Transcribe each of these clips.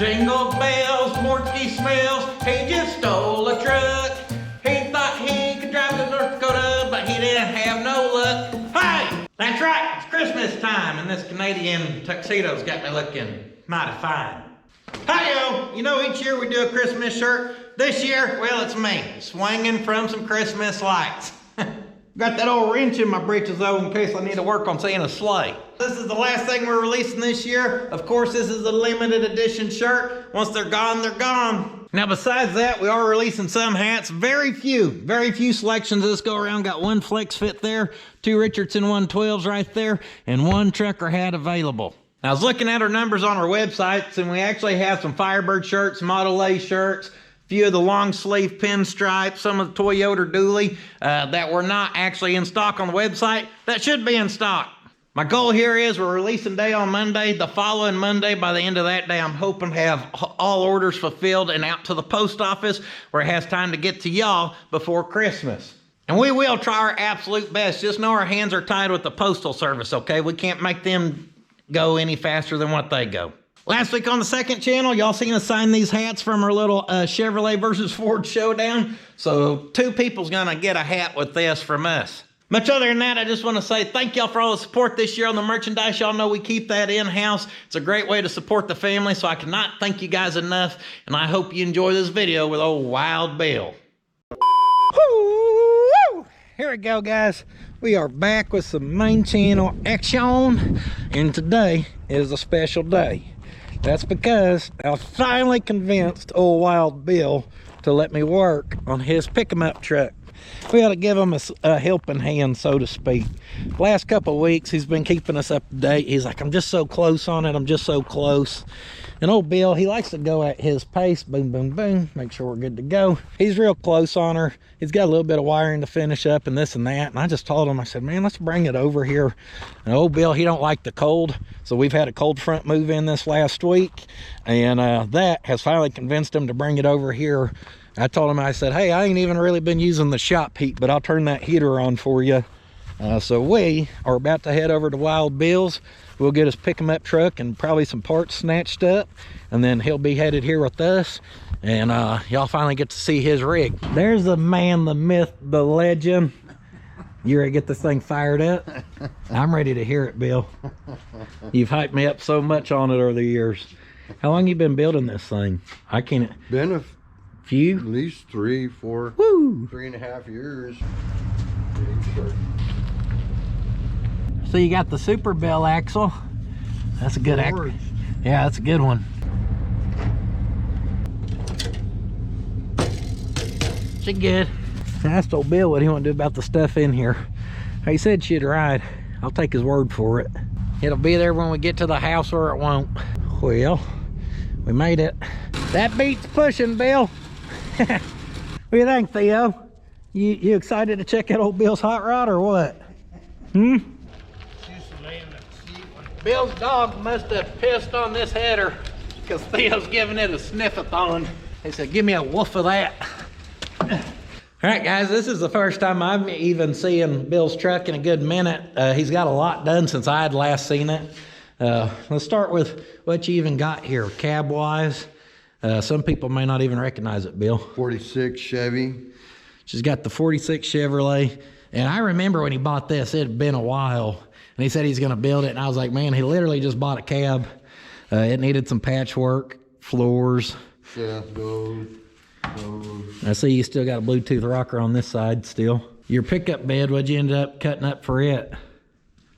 Jingle bells, Morty smells, he just stole a truck. He thought he could drive to North Dakota, but he didn't have no luck. Hey, that's right, it's Christmas time, and this Canadian tuxedo's got me looking mighty fine. Hi-yo, you know each year we do a Christmas shirt. This year, well, it's me, swinging from some Christmas lights. Got that old wrench in my breeches though, in case I need to work on seeing a sleigh. This is the last thing we're releasing this year. Of course, this is a limited edition shirt. Once they're gone, they're gone. Now, besides that, we are releasing some hats. Very few selections this go around. Got one flex fit there, 2 Richardson 112s right there, and 1 trucker hat available. Now, I was looking at our numbers on our websites, and we actually have some Firebird shirts, Model A shirts, few of the long sleeve pinstripes, some of the Toyota dually that were not actually in stock on the website that should be in stock. My goal here is we're releasing day on Monday. The following Monday, by the end of that day, I'm hoping to have all orders fulfilled and out to the post office where it has time to get to y'all before Christmas. And we will try our absolute best. Just know our hands are tied with the Postal Service, okay? We can't make them go any faster than what they go. Last week on the second channel, y'all seen us sign these hats from our little Chevrolet versus Ford showdown. So 2 people's gonna get a hat with this from us. Much other than that, I just want to say thank y'all for all the support this year on the merchandise. Y'all know we keep that in-house. It's a great way to support the family, so I cannot thank you guys enough. And I hope you enjoy this video with old Wild Bill. Woo! Here we go, guys. We are back with some main channel action, and today is a special day. That's because I finally convinced old Wild Bill to let me work on his pick-em-up truck. We ought to give him a helping hand, so to speak. Last couple of weeks, he's been keeping us up to date. He's like, I'm just so close on it. I'm just so close. And old Bill, he likes to go at his pace. Boom, boom, boom. Make sure we're good to go. He's real close on her. He's got a little bit of wiring to finish up and this and that. And I just told him, I said, man, let's bring it over here. And old Bill, he don't like the cold. So we've had a cold front move in this last week. And that has finally convinced him to bring it over here. I told him, I said, hey, I ain't even really been using the shop heat, but I'll turn that heater on for you. So we are about to head over to Wild Bill's. We'll get his pick-em-up truck and probably some parts snatched up, and then he'll be headed here with us, and y'all finally get to see his rig. There's the man, the myth, the legend. You ready to get this thing fired up? I'm ready to hear it, Bill. You've hyped me up so much on it over the years. How long you been building this thing? I can't... Been a few? At least 3, 4, Woo! 3.5 years. So you got the Super Bell axle. That's a good axle. Yeah, that's a good one. She good. I asked old Bill what he want to do about the stuff in here. He said she'd ride. I'll take his word for it. It'll be there when we get to the house, or it won't. Well, we made it. That beats pushing, Bill. What do you think, Theo? You excited to check out old Bill's hot rod or what? Bill's dog must have pissed on this header because Theo's giving it a sniff-a-thon. He said, give me a woof of that. All right, guys, this is the first time I've even seen Bill's truck in a good minute. He's got a lot done since I had last seen it. Let's start with what you even got here, cab-wise. Some people may not even recognize it, Bill. 46 Chevy. She's got the 46 Chevrolet. And I remember when he bought this, it had been a while. And he said he's going to build it. And I was like, man, he literally just bought a cab. It needed some patchwork, floors. Yeah, those. I see you still got a Bluetooth rocker on this side still. Your pickup bed, what'd you end up cutting up for it?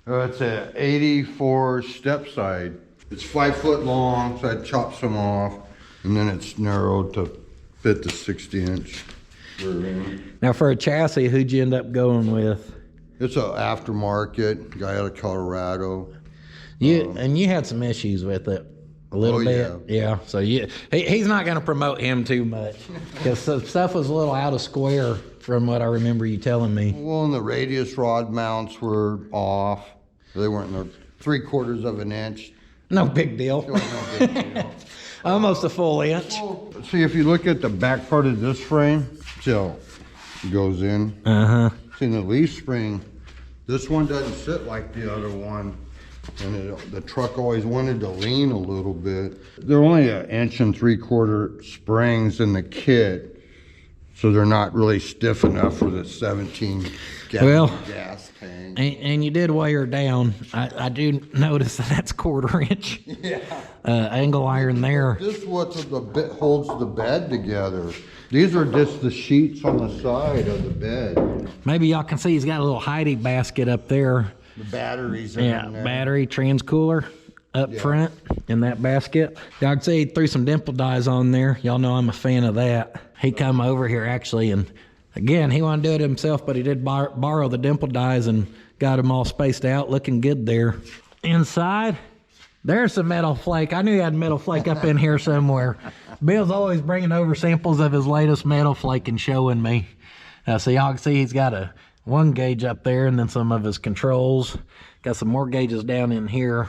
It's a 84 step side. It's 5 foot long, so I chopped some off. And then it's narrowed to fit the 60-inch. Now for a chassis, who'd you end up going with? It's an aftermarket guy out of Colorado. And you had some issues with it a little bit. Yeah. So he's not going to promote him too much because some stuff was a little out of square from what I remember you telling me. Well, and the radius rod mounts were off. They weren't 3/4 of an inch. No big deal. No big deal. Almost a full inch. Well, see, if you look at the back part of this frame, so it goes in. Uh-huh. See, the leaf spring, this one doesn't sit like the other one. And the truck always wanted to lean a little bit. They're only 1 3/4 springs in the kit, so they're not really stiff enough for the 17 gallon gas tank. And you did weigh her down. I do notice that's 1/4 inch. Yeah. Angle iron there. This is what holds the bed together. These are just the sheets on the side of the bed. Maybe y'all can see he's got a little hidey basket up there. The batteries in there. Battery transcooler up front in that basket. Y'all can see he threw some dimple dies on there. Y'all know I'm a fan of that. He come over here actually, and again, he wanted to do it himself, but he did borrow the dimple dies and got them all spaced out, looking good there. Inside, there's some metal flake. I knew he had metal flake up in here somewhere. Bill's always bringing over samples of his latest metal flake and showing me. So y'all can see he's got a 1 gauge up there, and then some of his controls. Got some more gauges down in here.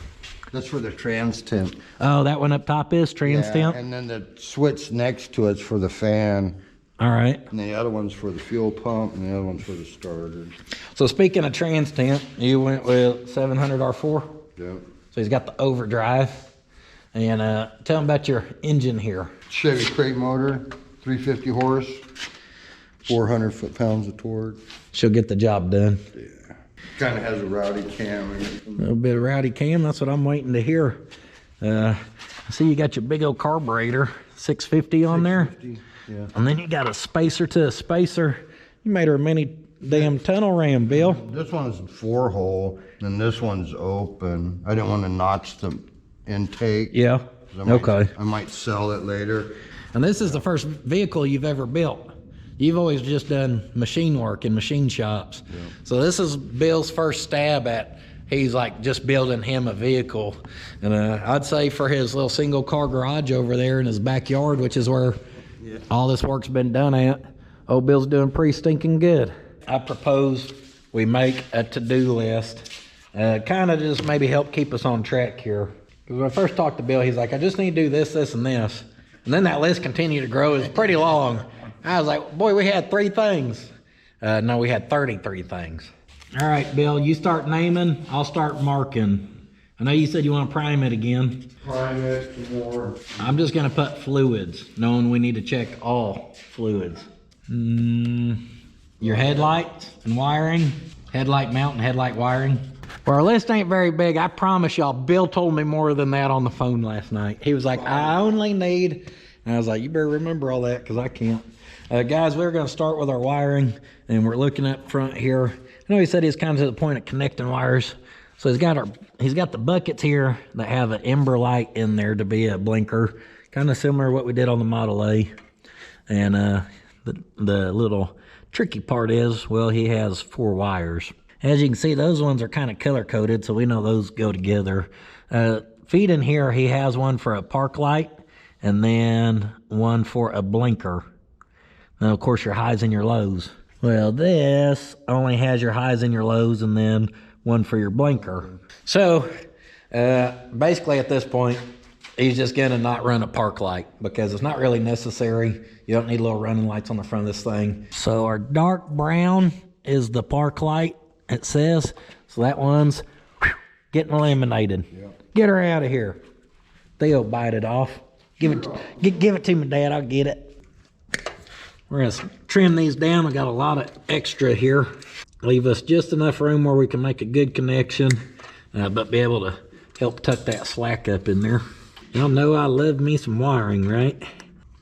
That's for the trans temp. Oh, that one up top is trans temp? And then the switch next to it's for the fan. All right. And the other one's for the fuel pump, and the other one's for the starter. So speaking of trans temp, you went with 700 R4? Yep. So he's got the overdrive. And tell him about your engine here. Chevy crate motor, 350 horse, 400 foot-pounds of torque. She'll get the job done. Yeah. Kind of has a rowdy cam in it. A little bit of rowdy cam, that's what I'm waiting to hear. I see you got your big old carburetor, 650 on there. Yeah. And then you got a spacer to a spacer. You made her a mini damn tunnel ram, Bill. This one's 4-hole, and this one's open. I didn't want to notch the intake. Yeah, okay. I might sell it later. And this is the first vehicle you've ever built. You've always just done machine work in machine shops. Yep. So this is Bill's first stab at, he's like just building him a vehicle. And I'd say for his little single car garage over there in his backyard, which is where all this work's been done at, old Bill's doing pretty stinking good. I propose we make a to-do list, kind of just maybe help keep us on track here. Because when I first talked to Bill, he's like, I just need to do this, this, and this. And then that list continued to grow. It was pretty long. I was like, boy, we had 3 things. No, we had 33 things. All right, Bill, you start naming, I'll start marking. I know you said you want to prime it again. Prime it more. I'm just going to put fluids, knowing we need to check all fluids. Your headlights and wiring, headlight mount and headlight wiring. Well, our list ain't very big. I promise y'all, Bill told me more than that on the phone last night. He was like, I only need, and I was like, you better remember all that because I can't. Guys, we're going to start with our wiring, and we're looking up front here. I know he said he's kind of to the point of connecting wires. So he's got the buckets here that have an ember light in there to be a blinker, kind of similar to what we did on the Model A. And the little tricky part is, well, he has 4 wires. As you can see, those ones are kind of color-coded, so we know those go together. Feed in here, he has one for a park light, and then one for a blinker. Now, of course, your highs and your lows. Well, this only has your highs and your lows, and then one for your blinker. So, basically at this point, he's just gonna not run a park light because it's not really necessary. You don't need little running lights on the front of this thing. So our dark brown is the park light, it says. So that one's getting eliminated. Yeah. Get her out of here. Theo bite it off. Give it to me, Dad, I'll get it. We're gonna trim these down. We got a lot of extra here. Leave us just enough room where we can make a good connection, but be able to help tuck that slack up in there. Y'all know I love me some wiring, right?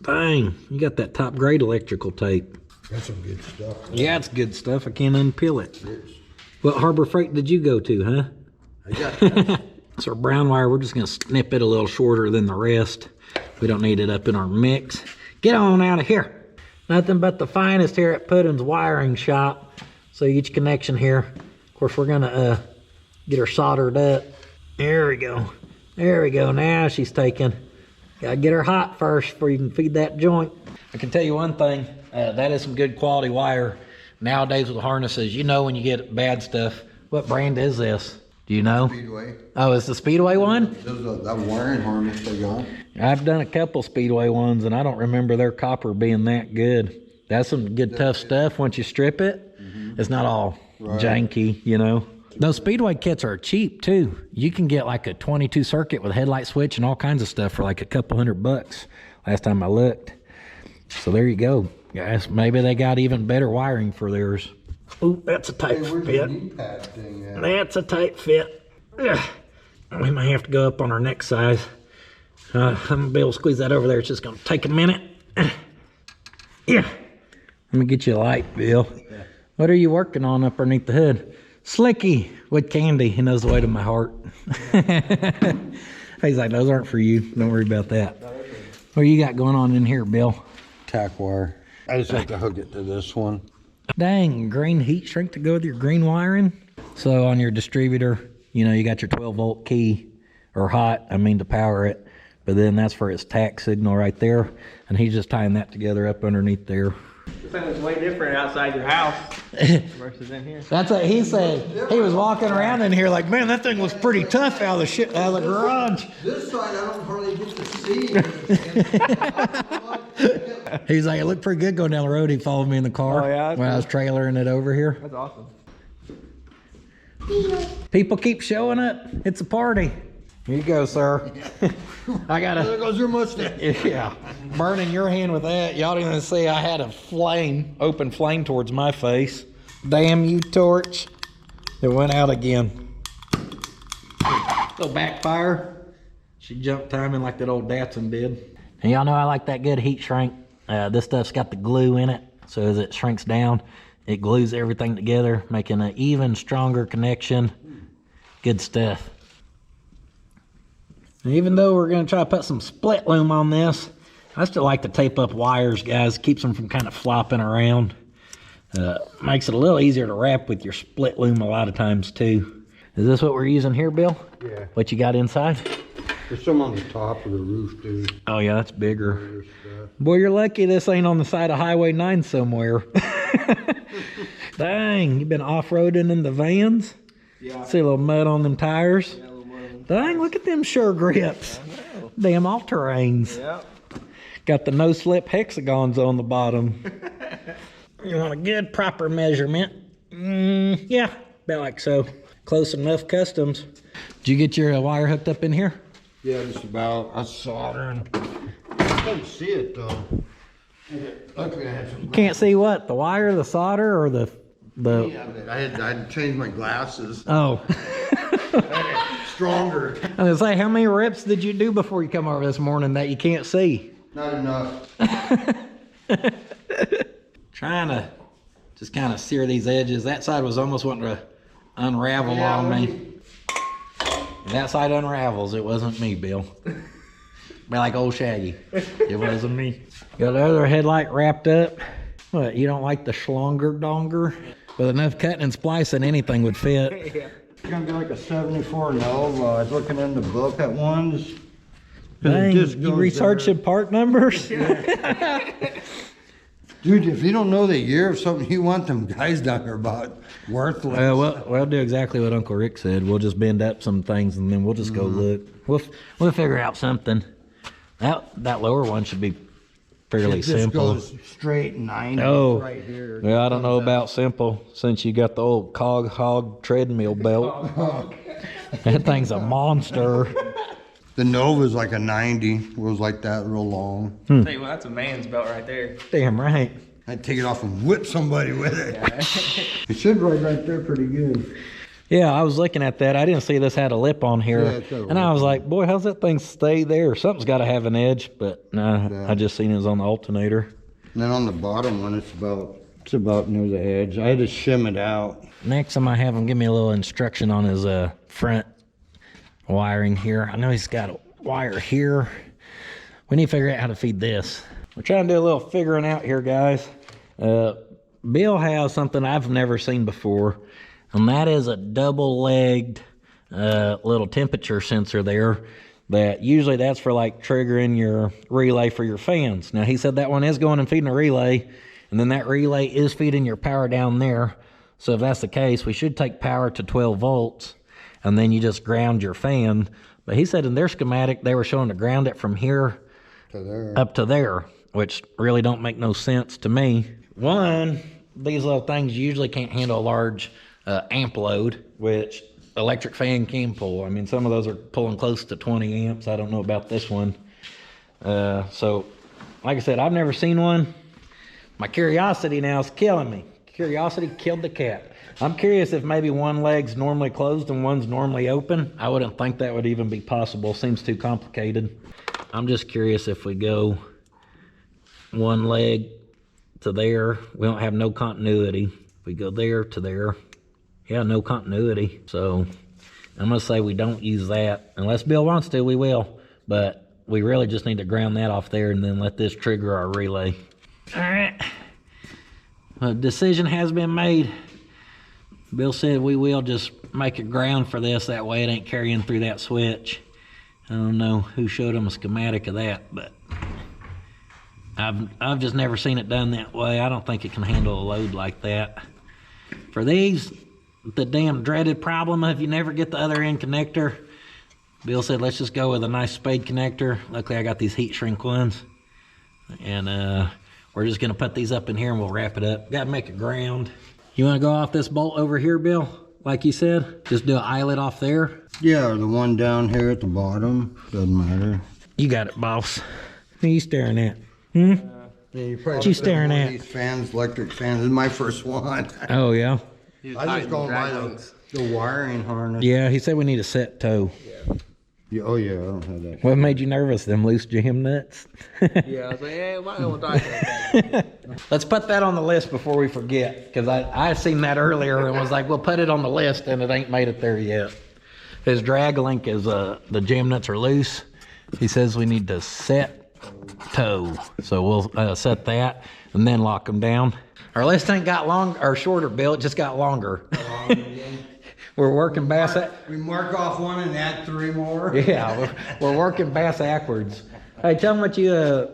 Dang, you got that top grade electrical tape. That's some good stuff. Yeah, it's good stuff. I can't unpeel it. What Harbor Freight did you go to, huh? I got that. So our brown wire, we're just gonna snip it a little shorter than the rest. We don't need it up in our mix. Get on out of here. Nothing but the finest here at Puddins Wiring Shop. So you get your connection here. Of course, we're gonna get her soldered up. There we go. There we go. Now she's taking. Gotta get her hot first before you can feed that joint. I can tell you one thing. That is some good quality wire. Nowadays with harnesses, you know when you get bad stuff. What brand is this? Do you know? Speedway. Oh, it's the Speedway one? That wiring harness they got. I've done a couple Speedway ones, and I don't remember their copper being that good. That's some good tough stuff once you strip it. It's not all janky, you know. Those Speedway kits are cheap too. You can get like a 22 circuit with headlight switch and all kinds of stuff for like a couple $100 last time I looked. So there you go, guys. Maybe they got even better wiring for theirs. Ooh, that's a tight fit. That's a tight fit. Ugh. We might have to go up on our neck size. I'm gonna be able to squeeze that over there. It's just gonna take a minute. Yeah. Let me get you a light, Bill. What are you working on up underneath the hood? Slicky with candy. He knows the way to my heart. He's like, those aren't for you. Don't worry about that. What you got going on in here, Bill? Tack wire. I just have to hook it to this one. Dang, green heat shrink to go with your green wiring. So on your distributor, you know, you got your 12-volt key, or hot, I mean, to power it. But then that's for its tack signal right there. And he's just tying that together up underneath there. This thing was way different outside your house versus in here. That's what he said. He was walking around in here like, man, that thing was pretty tough out of the garage. This side I don't hardly get to see. He's like, it looked pretty good going down the road. He followed me in the car Oh, yeah, when I was trailering it over here. That's awesome. People keep showing up. It's a party. Here you go, sir. There goes your mustache. Yeah, burning your hand with that. Y'all didn't even see I had a open flame towards my face. Damn you, torch. It went out again. Little backfire. She jumped timing like that old Datsun did. And y'all know I like that good heat shrink. This stuff's got the glue in it, so as it shrinks down, it glues everything together, making an even stronger connection. Good stuff. And even though we're going to try to put some split loom on this, I still like to tape up wires, guys. Keeps them from kind of flopping around. Makes it a little easier to wrap with your split loom a lot of times too. Is this what we're using here, Bill? Yeah. What you got inside? There's some on the top of the roof, dude. Oh yeah, that's bigger. Boy, you're lucky this ain't on the side of Highway 9 somewhere. Dang, you been off-roading in the vans? Yeah. See a little mud on them tires? Yeah, a little more. Dang, look at them sure grips. Damn all-terrains. Yeah. Got the no-slip hexagons on the bottom. You want a good proper measurement? Yeah, about like so. Close enough customs. Did you get your wire hooked up in here? Yeah, just about. I was soldering. I couldn't see it though. Luckily I had some. Can't see what? The wire, the solder, or the... Yeah, I had to change my glasses. Oh. Stronger. I was gonna say, how many reps did you do before you come over this morning that you can't see? Not enough. Trying to just kind of sear these edges. That side was almost wanting to unravel on me. And that side unravels. It wasn't me, Bill. Be like old Shaggy. It wasn't me. Got the other headlight wrapped up. What, you don't like the schlonger donger? With enough cutting and splicing, anything would fit. It's gonna be like a 74 Nova. I was looking in the book at ones. Dang, you researching part numbers? Dude, if you don't know the year of something you want them guys down there about, worthless. We'll do exactly what Uncle Rick said. We'll just bend up some things and then we'll just go look. We'll figure out something. That lower one should be fairly It just simple. goes straight 90 Oh, right here. well, I don't know about simple since you got the old cog hog treadmill belt. That thing's a monster. The Nova's like a 90. It was like that, real long. Tell you what, that's a man's belt right there. Damn right. I'd take it off and whip somebody with it. It should ride right there pretty good. Yeah, I was looking at that. I didn't see this had a lip on here. Yeah, it's got a and I lip was on like, boy, how's that thing stay there? Something's got to have an edge, but nah, Yeah. I just seen it was on the alternator. And then on the bottom one, it's about near the edge. I had to shim it out. Next time I have him give me a little instruction on his front wiring here. I know he's got a wire here. We need to figure out how to feed this. We're trying to do a little figuring out here, guys. Bill has something I've never seen before, and that is a double-legged little temperature sensor there. That usually that's for like triggering your relay for your fans. Now he said that one is going and feeding a relay, and then that relay is feeding your power down there. So if that's the case, we should take power to 12 volts, and then you just ground your fan. But he said in their schematic, they were showing to ground it from here To there. up to there, which really don't make no sense to me. One, these little things usually can't handle a large amp load, which electric fan can pull. I mean, some of those are pulling close to 20 amps. I don't know about this one. So, like I said, I've never seen one. My curiosity now is killing me. Curiosity killed the cat. I'm curious if maybe one leg's normally closed and one's normally open. I wouldn't think that would even be possible. Seems too complicated. I'm just curious if we go one leg to there, we don't have no continuity. If we go there to there, yeah, no continuity. So I'm gonna say we don't use that. Unless Bill wants to, we will. But we really just need to ground that off there and then let this trigger our relay. All right. A decision has been made. Bill said we will just make a ground for this. That way it ain't carrying through that switch. I don't know who showed him a schematic of that, but I've just never seen it done that way. I don't think it can handle a load like that. For these, the damn dreaded problem of you never get the other end connector, Bill said let's just go with a nice spade connector. Luckily I got these heat shrink ones. And we're just gonna put these up in here and we'll wrap it up. Gotta make a ground. You wanna go off this bolt over here, Bill? Like you said, just do an eyelet off there. Yeah, or the one down here at the bottom. Doesn't matter. You got it, boss. Who you staring at? Hmm? Yeah, you What you staring at? These fans, electric fans. This is my first one. Oh, yeah? I was just going by the wiring harness. Yeah, he said we need a set toe. Yeah, oh yeah, I don't have that. What made you nervous? Them loose jam nuts? Yeah, I was like, hey, why don't I do that? Let's put that on the list before we forget, because I seen that earlier and was like, we'll put it on the list, and it ain't made it there yet. His drag link is the jam nuts are loose. He says we need to set toe, so we'll set that and then lock them down. Our list ain't got long or shorter, Bill. It just got longer. We're working We mark off one and add 3 more. Yeah, we're working backwards. Hey, tell them what you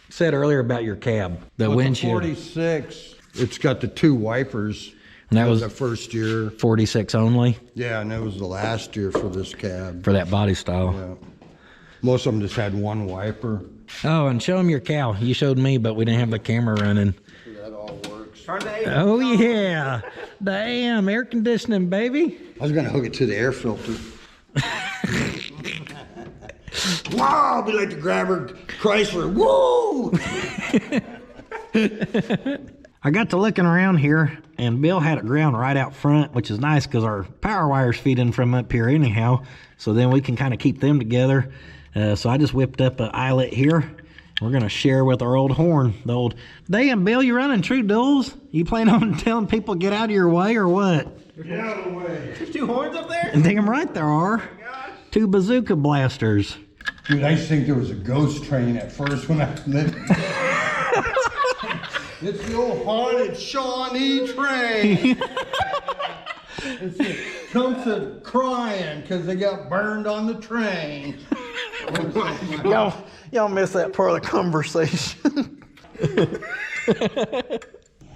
said earlier about your cab, the windshield. 46. It's got the 2 wipers. And that was the first year. 46 only. Yeah, and it was the last year for this cab. For that body style. Yeah. Most of them just had 1 wiper. Oh, and show them your cow. You showed me, but we didn't have the camera running. That all works. Oh yeah, damn, air conditioning, baby. I was gonna hook it to the air filter. Wow, I'll be like the grabber Chrysler. Woo! I got to looking around here, and Bill had it ground right out front, which is nice because our power wires feed in from up here anyhow. So then we can kind of keep them together. So I just whipped up an eyelet here. We're gonna share with our old horn, the old. Damn, Bill, you running true duels? You plan on telling people get out of your way or what? Get out of the way. There's 2 horns up there? Damn right there are. Gosh. 2 bazooka blasters. Dude, I used to think there was a ghost train at first when I lived. It's the old haunted Shawnee train. It's the Townsend crying because they got burned on the train. Y'all missed that part of the conversation.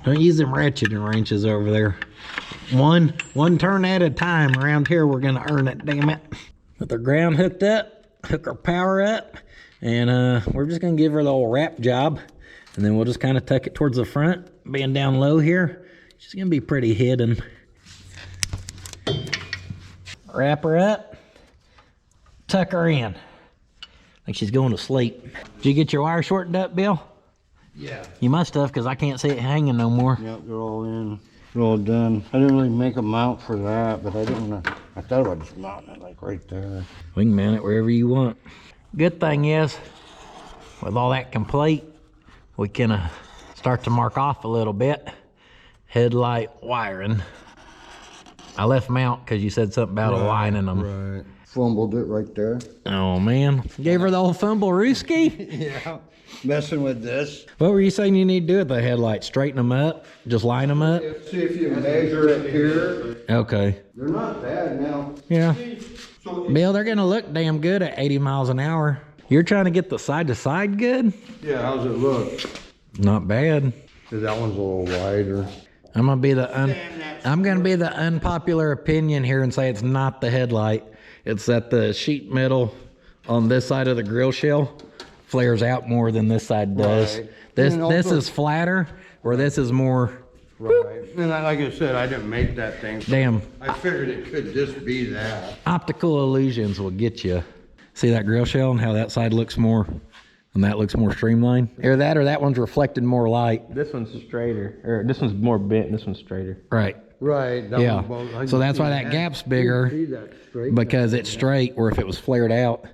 Don't use them ratcheting wrenches over there. One turn at a time. Around here, we're gonna earn it. Damn it! With the ground hooked up, hook our power up, and we're just gonna give her the old wrap job, and then we'll just kind of tuck it towards the front, being down low here. She's gonna be pretty hidden. Wrap her up, tuck her in. Like she's going to sleep. Did you get your wire shortened up, Bill? Yeah. You must have, because I can't see it hanging no more. Yep, they're all in. They're all done. I didn't really make a mount for that, but I thought about just mounting it like right there. We can mount it wherever you want. Good thing is, with all that complete, we can start to mark off a little bit. Headlight wiring. I left mount because you said something about aligning them. Right. Fumbled it right there. Oh man, gave her the old fumble rooski. Yeah. Messing with this. What were you saying you need to do with the headlights? Straighten them up? Just line them up? See if you measure it here. Okay. They're not bad now. Yeah. So Bill, they're gonna look damn good at 80 miles an hour. You're trying to get the side to side good? yeah, how's it look? Not bad. Cause that one's a little wider. I'm gonna be the unpopular opinion here and say it's not the headlight. It's that the sheet metal on this side of the grill shell flares out more than this side does. Right. This And also- is flatter, or this is more Right. And like I said, I didn't make that thing. So Damn. I figured it could just be that. Optical illusions will get you. See that grill shell and how that side looks more, and that looks more streamlined? Either that or that one's reflected more light. This one's straighter, or this one's more bent. This one's straighter. Right. Right. That Yeah. one's both- I So can that's see why that gap's bigger, See that straight because it's straight, or if it was flared out.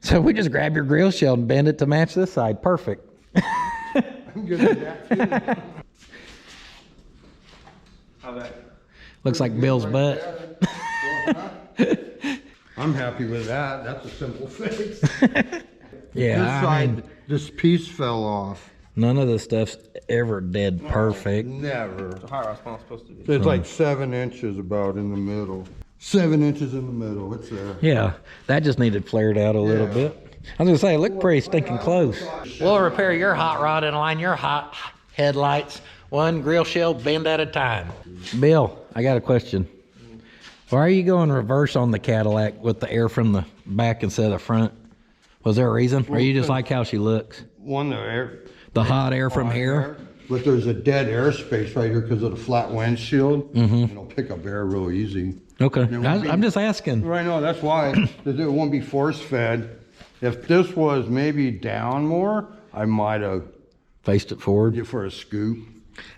So we just grab your grill shell and bend it to match this side. Perfect. I'm good at that too. How that? Looks like Bill's butt. I'm happy with that. That's a simple fix. Yeah, This I side, mean, this piece fell off. none of this stuff's ever dead perfect. Never. How are I supposed to do? It's like 7 inches about in the middle. 7 inches in the middle. It's there. Yeah, that just needed flared out a little Yeah. bit. I was gonna say, look pretty stinking close. We'll repair your hot rod and line your hot headlights, one grill shell bend at a time. Bill, I got a question. Why are you going reverse on the Cadillac with the air from the back instead of the front? Was there a reason? Or you just like how she looks? One there. The hot air from here? But there's a dead airspace right here because of the flat windshield. Mm-hmm. It'll pick up air real easy. Okay, It won't be- I'm just asking. Right, no, that's why it won't be force fed. If this was maybe down more, I might have Faced it forward. get for a scoop.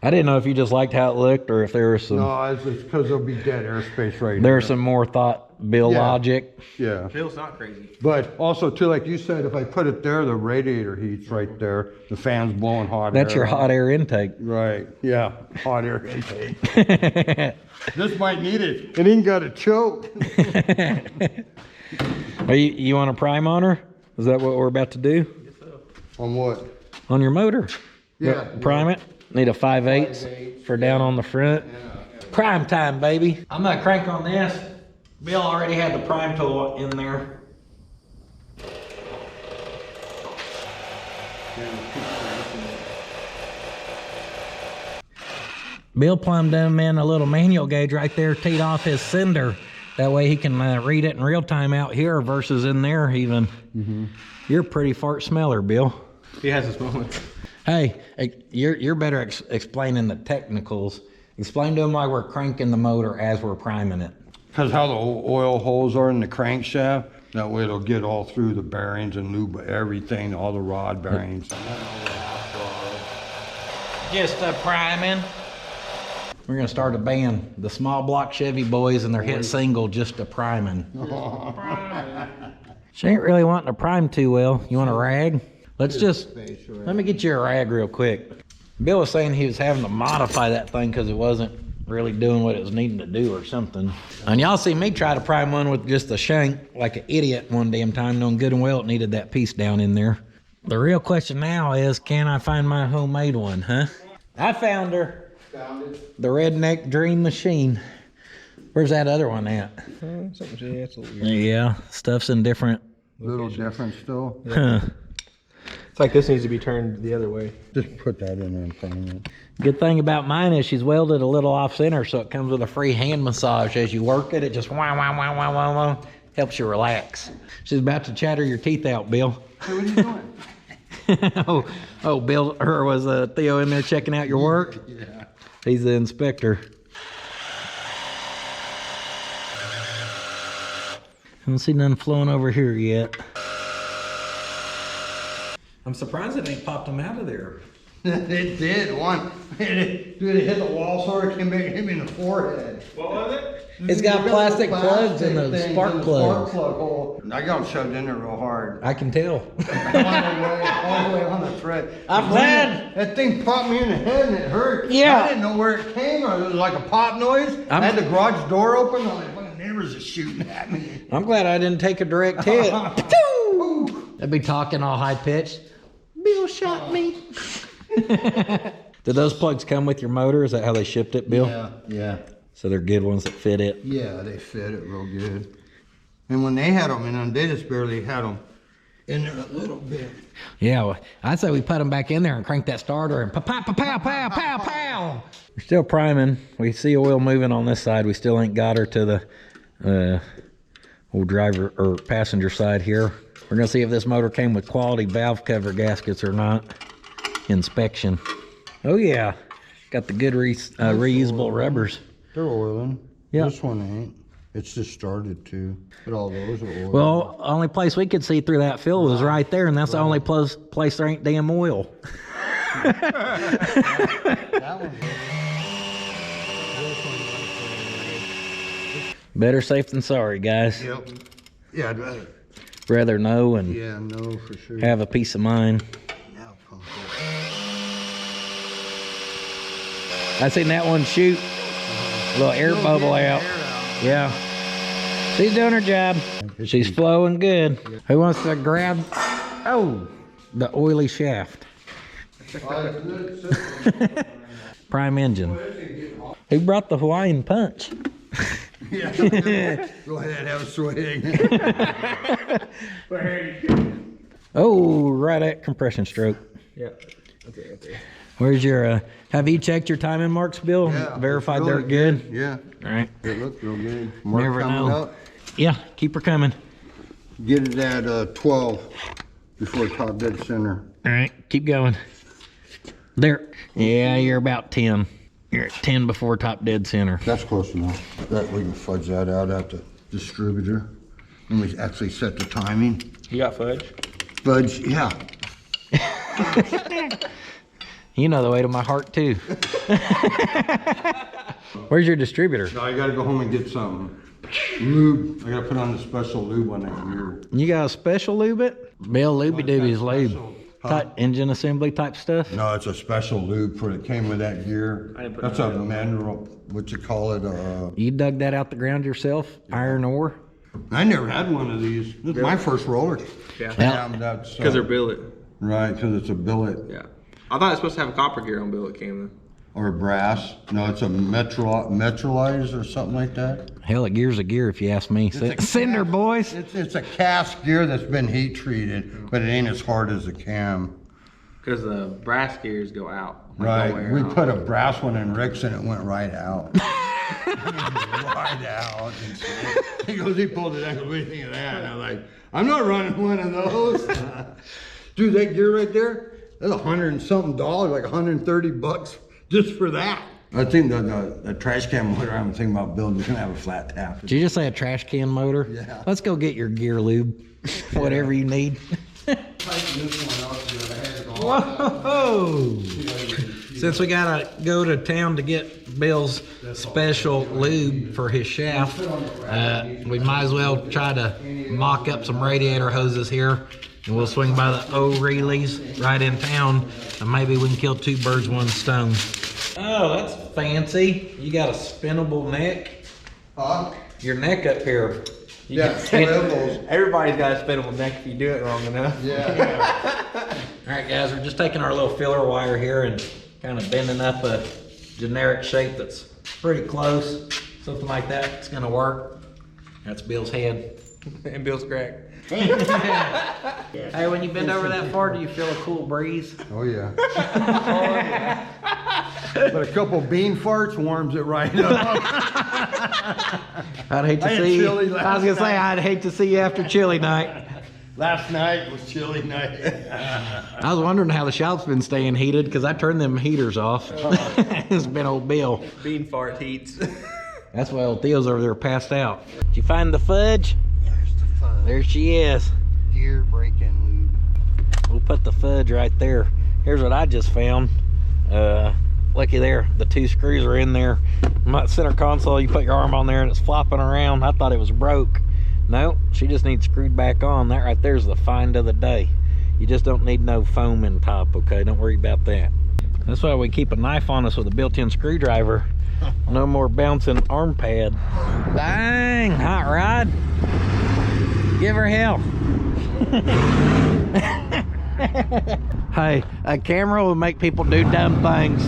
I didn't know if you just liked how it looked or if there was some, No, it's because there'll be dead airspace right there's here. some more thought, Bill Yeah. logic. Yeah. Bill's not crazy. But also too, like you said, if I put it there, the radiator heat's right there. The fan's blowing hot That's air. your out. hot air intake. Right, yeah, hot air intake. This might need it. It ain't got a choke. Are you want to prime on her? Is that what we're about to do? On what? On your motor? Yeah. Prime it? Need a 5/8 for down on the front. Prime time, baby. I'm gonna crank on this. Bill already had the prime tool in there. Bill plumbed him in a little manual gauge right there, teed off his sender. That way he can read it in real time out here versus in there even. You're a pretty fart smeller, Bill. He has his moments. Hey, you're better explaining the technicals. Explain to him why we're cranking the motor as we're priming it. Because how the oil holes are in the crankshaft, that way it'll get all through the bearings and lube everything, all the rod bearings. Just a priming. We're gonna start a band, the small block Chevy boys and their hit single, Just a Priming. She ain't really wanting to prime too well. You want a rag? Let me get you a rag real quick. Bill was saying he was having to modify that thing because it wasn't really doing what it was needing to do or something. And y'all see me try to prime one with just a shank like an idiot one damn time, knowing good and well it needed that piece down in there. The real question now is, can I find my homemade one, huh? I found her. The Redneck Dream Machine. Where's that other one at? Yeah, stuff's in different. Little different still. Huh. It's like this needs to be turned the other way. Just put that in there and frame it. Good thing about mine is she's welded a little off center, so it comes with a free hand massage. As you work it, it just wow, wow, wow, wow, wow, wow, helps you relax. She's about to chatter your teeth out, Bill. Hey, what are you doing? oh, Bill, or was Theo in there checking out your work? Yeah. He's the inspector. I don't see none flowing over here yet. I'm surprised it ain't popped them out of there. It did, one. Dude, it hit the wall so it came back hit me in the forehead. What was it? It's got plastic plugs in the things spark in the plugs. Spark plug hole. I got them shoved in there real hard. I can tell. all the way on the thread. I'm glad. That thing popped me in the head and it hurt. Yeah. I didn't know where it came from. It was like a pop noise. I had the garage door open. I'm like, fucking neighbors are shooting at me. I'm glad I didn't take a direct hit. They'd be talking all high pitched. Bill shot me. Did those plugs come with your motor? Is that how they shipped it, Bill? Yeah. So they're good ones that fit it. Yeah, they fit it real good. And when they had them in, they just barely had them in there a little bit. Yeah, well, I'd say we put them back in there and crank that starter and pow, pow, pow, pow, pow, pow, pow. We're still priming. We see oil moving on this side. We still ain't got her to the old driver or passenger side here. We're gonna see if this motor came with quality valve cover gaskets or not. Inspection. Oh yeah, Got the good reusable rubbers. They're oiling. Yeah. This one ain't. It's just started to. But all those are oiling. Well, only place we could see through that field was right there, and that's the only place there ain't damn oil. That one's Better safe than sorry, guys. Yep. Yeah, I'd Rather know and no, for sure. have a peace of mind. Now pump I seen that one shoot a little air bubble out. Yeah. She's doing her job. She's flowing good. Who wants to grab, the oily shaft? Prime engine. Who brought the Hawaiian punch? Yeah. Go ahead, have a swig. Oh, right at compression stroke. Yeah. Okay. Where's your, have you checked your timing marks, Bill? Yeah, Verified it's they're really good? Yeah. All right. It looked real good. Mark Never coming know. up. Yeah, keep her coming. Get it at 12 before top dead center. All right, keep going. There. Yeah, you're about 10. You're at 10 before top dead center. That's close enough. That we can fudge that out at the distributor. And we actually set the timing. You got fudge? Fudge, yeah. You know the way to my heart too. Where's your distributor? No, I gotta go home and get some lube. I gotta put on the special lube on that gear. You got a special lube it? Bill Looby Dooby's lube. Type engine assembly type stuff? No, it's a special lube for it came with that gear. I didn't put That's none a mineral, what you call it, You dug that out the ground yourself? Iron ore? I never had one of these. This is my first roller. Yeah. That's Because they're billet. right, because it's a billet Yeah. I thought it's supposed to have a copper gear on billet cam or brass. No, it's a metrolized or something like that. Hell, a gear's a gear if you ask me. Cinder, boys. It's a cast gear that's been heat treated, but it ain't as hard as a cam. because the brass gears go out. Like, go Right, way we out. put a brass one in Rick's and it went right out. Right out. He goes, he pulled it out. What do you think of that? And I'm like, I'm not running one of those. Dude, that gear right there, that's $100 and something, like $130 just for that. I think the trash can motor I'm thinking about building is gonna have a flat tap. Did you just say a trash can motor? Yeah. Let's go get your gear lube. Whatever you need. Whoa! Since we gotta go to town to get Bill's special lube for his shaft, we might as well try to mock up some radiator hoses here, and we'll swing by the O'Reilly's right in town, and maybe we can kill two birds with one stone. Oh, that's fancy. You got a spinnable neck. Huh? Your neck up here. Yeah, swivels. Everybody's got a spinnable neck if you do it wrong enough. Yeah. All right, guys, we're just taking our little filler wire here and kind of bending up a generic shape that's pretty close. Something like that. It's gonna work. That's Bill's head. And Bill's crack. Hey, when you bend over that far, do you feel a cool breeze? Oh yeah. But a couple bean farts warms it right up. I'd hate to I had see you. chili I was gonna say, I'd hate to see you after chili night. Last night was chilly night. I was wondering how the shop's been staying heated because I turned them heaters off. It's been old Bill. Bean fart heats. That's why old Theo's over there passed out. Did you find the fudge? There's the fudge. There she is. Gear break-in lube. We'll put the fudge right there. Here's what I just found. Looky there, the two screws are in there. On that center console, you put your arm on there and it's flopping around. I thought it was broke. No, she just needs screwed back on. That right there is the find of the day. You just don't need no foam in top, okay? Don't worry about that. That's why we keep a knife on us with a built-in screwdriver. No more bouncing arm pad. Dang, hot rod. Give her hell. Hey, a camera will make people do dumb things.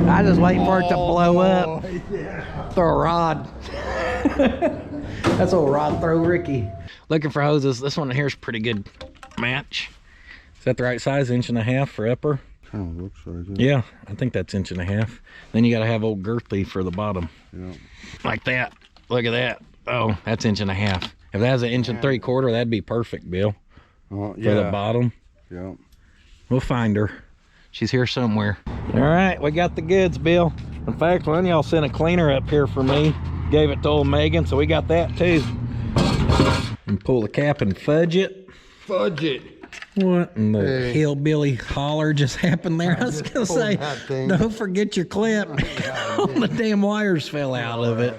I just wait for it to blow up. Yeah. Throw a rod. That's old rod throw Ricky. Looking for hoses. This one here is pretty good match. Is that the right size? 1.5 inches for upper? Kind of looks like it. Yeah, I think that's 1.5 inches. Then you gotta have old girthy for the bottom. Yeah. Like that. Look at that. Oh, that's 1.5 inches. If that was 1 3/4 inches, that'd be perfect, Bill. Oh, For the bottom. Yeah. We'll find her. She's here somewhere. All right, we got the goods, Bill. In fact, one of y'all sent a cleaner up here for me. Gave it to old Megan, so we got that too. And pull the cap and fudge it. Fudge it. What in the hillbilly holler just happened there? I was gonna say, don't forget your clip. All the damn wires fell out of it.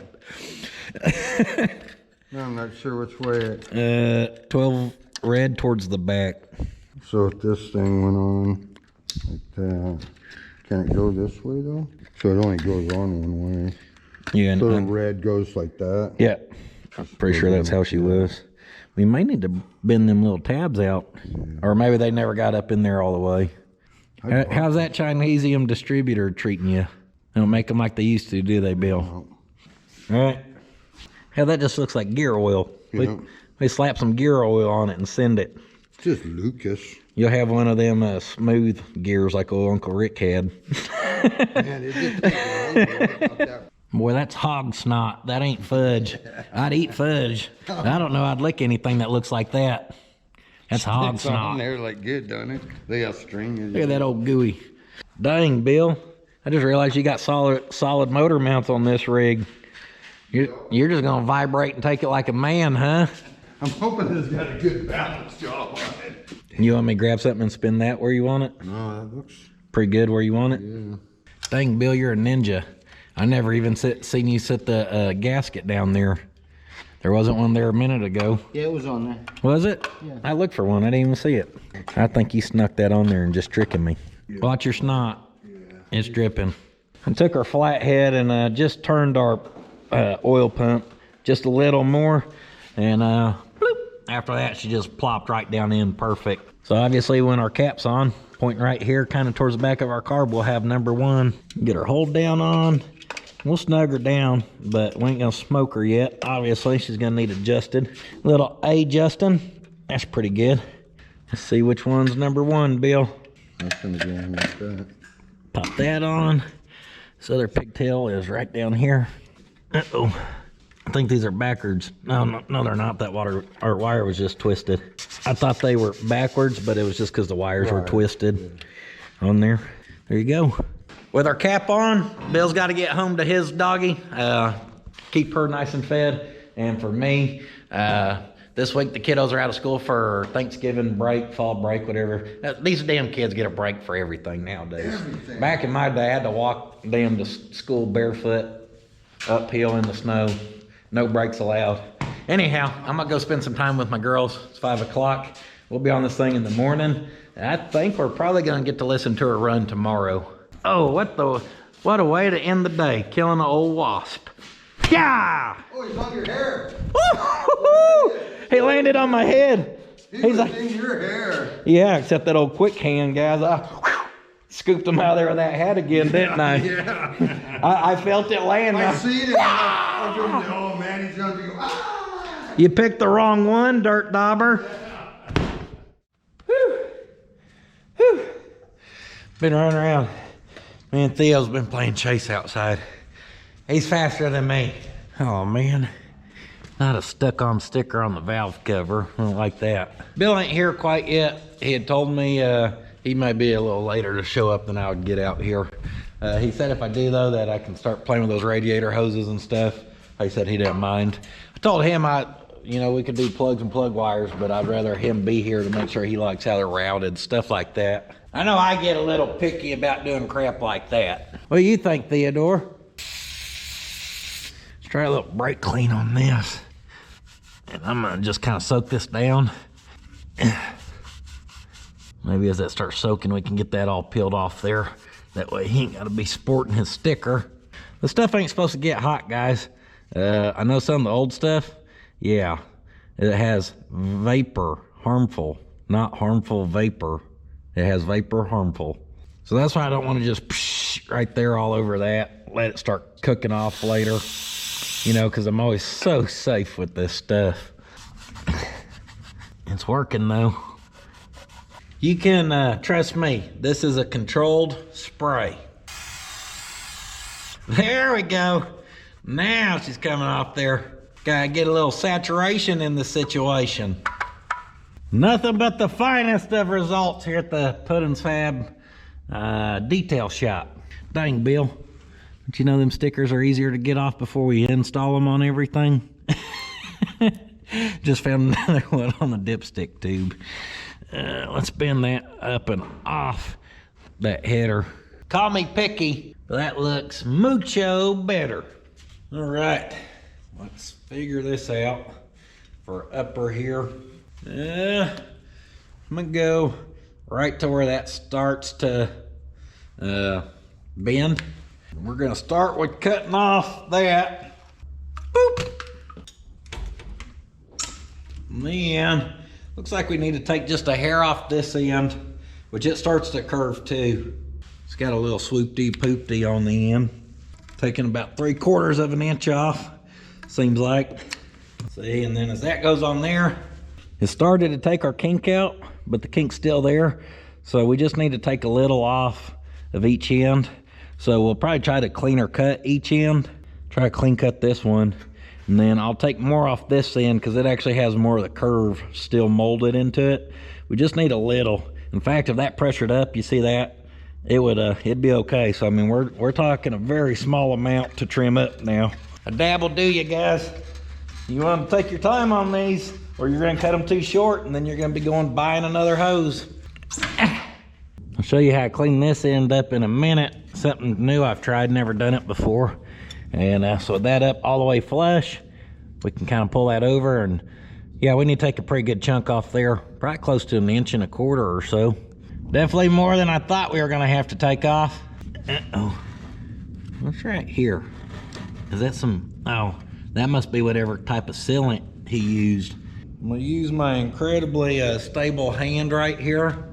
I'm not sure which way it. 12 red towards the back. So if this thing went on like that, can it go this way though? So it only goes on one way. Yeah, So the red goes like that? Yeah, I'm pretty sure that's how she was. We may need to bend them little tabs out. Or maybe they never got up in there all the way. How's that Chinesium distributor treating you? They don't make them like they used to, do they, Bill? No. All right. Hell, that just looks like gear oil. Yeah. We slap some gear oil on it and send it. It's just Lucas. You'll have one of them smooth gears like old Uncle Rick had. Man, it did take a long time about that. Boy, that's hog snot. That ain't fudge. I'd eat fudge. I don't know I'd lick anything that looks like that. That's hog It's on snot. there like good, don't it? They got string. Look at that old gooey. Dang, Bill. I just realized you got solid motor mounts on this rig. You're just gonna vibrate and take it like a man, huh? I'm hoping it's got a good balance job on it. You want me to grab something and spin that where you want it? No, that looks Pretty good where you want it? yeah. Dang, Bill, you're a ninja. I never even seen you set the gasket down there. There wasn't one there a minute ago. Yeah, it was on there. Was it? Yeah. I looked for one. I didn't even see it. I think you snuck that on there and just tricking me. Yeah. Watch your snot. Yeah. It's dripping. I took our flathead and just turned our oil pump just a little more. And bloop. After that, she just plopped right down in perfect. So obviously when our cap's on, pointing right here, kind of towards the back of our carb, we'll have number one. Get her hold down on. We'll snug her down, but we ain't gonna smoke her yet. Obviously, she's gonna need adjusted. Little adjusting. That's pretty good. Let's see which one's number one, Bill. That's gonna go on like that. Pop that on. This other pigtail is right down here. Uh-oh. I think these are backwards. No, they're not. That wire was just twisted. I thought they were backwards, but it was just because the wires were twisted on there. There you go. With our cap on, Bill's got to get home to his doggy. Keep her nice and fed. And for me, this week the kiddos are out of school for Thanksgiving break, fall break, whatever. These damn kids get a break for everything nowadays. Back in my day, I had to walk them to school barefoot, uphill in the snow. No breaks allowed. Anyhow, I'm gonna go spend some time with my girls. It's 5 o'clock. We'll be on this thing in the morning. And I think we're probably gonna get to listen to her run tomorrow. Oh, what a way to end the day, killing an old wasp. Yeah! Oh, he's on your hair. He landed on my head. He's like, in your hair. Yeah, except that old quick hand, guys. I scooped him out of there with that hat again, didn't I? Yeah. I felt it land. I see it. Oh man, he's gonna be. Ah! You picked the wrong one, dirt dauber. Whew. Whew. Been running around. Me and Theo's been playing chase outside. He's faster than me. Oh man. Not a stuck-on sticker on the valve cover. I don't like that. Bill ain't here quite yet. He had told me he might be a little later to show up than I would get out here. He said if I do though, that I can start playing with those radiator hoses and stuff. He said he didn't mind. I told him we could do plugs and plug wires, but I'd rather him be here to make sure he likes how they're routed, stuff like that. I know I get a little picky about doing crap like that. What do you think, Theodore? Let's try a little brake clean on this. And I'm gonna just kind of soak this down. Maybe as that starts soaking, we can get that all peeled off there. That way he ain't gotta be sporting his sticker. The stuff ain't supposed to get hot, guys. I know some of the old stuff, yeah, it has vapor, harmful, not harmful vapor. It has vapor, harmful. So that's why I don't want to just right there all over that, let it start cooking off later, because I'm always so safe with this stuff. It's working though. You can trust me, this is a controlled spray. There we go. Now she's coming off there. Gotta get a little saturation in the situation. Nothing but the finest of results here at the Puddins Fab detail shop. Dang, Bill. Don't you know them stickers are easier to get off before we install them on everything? Just found another one on the dipstick tube. Let's bend that up and off that header. Call me picky, but that looks mucho better. All right, let's figure this out for upper here. I'm gonna go right to where that starts to bend. We're gonna start with cutting off that. Boop. And then, looks like we need to take just a hair off this end, which it starts to curve too. It's got a little swoop-dee-poop-dee on the end. Taking about 3/4 of an inch off, seems like. See, and then as that goes on there, it started to take our kink out, but the kink's still there. So we just need to take a little off of each end. So we'll probably try to cleaner cut each end. Try to clean cut this one. And then I'll take more off this end because it actually has more of the curve still molded into it. We just need a little. In fact, if that pressured up, you see that? It'd be okay. So I mean, we're talking a very small amount to trim up now. A dab will do, you guys. You want to take your time on these, or you're going to cut them too short, and then you're going to be going buying another hose. I'll show you how I clean this end up in a minute. Something new I've tried, never done it before. And so with that up all the way flush, we can kind of pull that over, and yeah, we need to take a pretty good chunk off there, probably close to 1.25 inches or so. Definitely more than I thought we were gonna have to take off. Uh-oh, what's right here? Is that some, oh, that must be whatever type of sealant he used. I'm gonna use my incredibly stable hand right here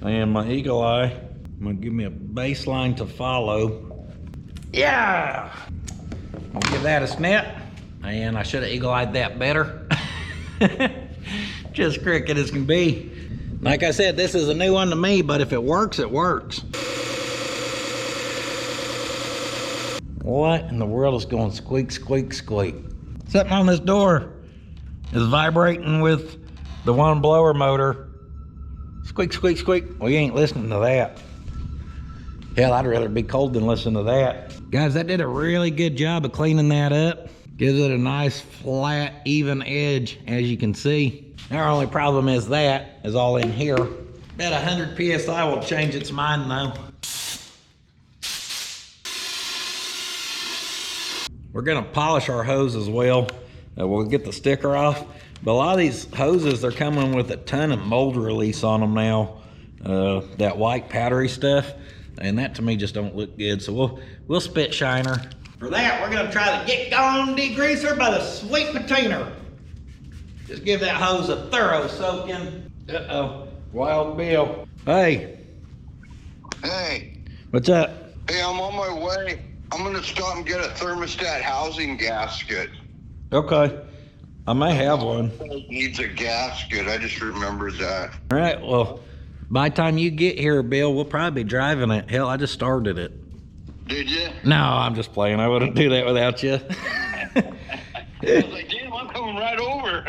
and my eagle eye. I'm gonna give me a baseline to follow. Yeah! I'll give that a snip. And I should have eagle-eyed that better. Just crooked as can be. Like I said, this is a new one to me, but if it works, it works. What in the world is going squeak, squeak, squeak? Something on this door is vibrating with the one blower motor. Squeak, squeak, squeak. We ain't listening to that. Hell, I'd rather be cold than listen to that. Guys, that did a really good job of cleaning that up. Gives it a nice, flat, even edge, as you can see. Our only problem is that is all in here. About 100 PSI will change its mind though. We're gonna polish our hose as well. We'll get the sticker off. But a lot of these hoses, they're coming with a ton of mold release on them now. That white powdery stuff. And that to me just don't look good. So we'll spit shiner. For that, we're gonna try the Get Gone Degreaser by the Sweet Potato. Just give that hose a thorough soaking. Uh-oh, Wild Bill. Hey. Hey. What's up? Hey, I'm on my way. I'm gonna stop and get a thermostat housing gasket. Okay, I may have one. It needs a gasket, I just remembered that. All right, well, by the time you get here, Bill, we'll probably be driving it. Hell, I just started it. Did you? No, I'm just playing. I wouldn't do that without you. I was like, damn, I'm coming right over.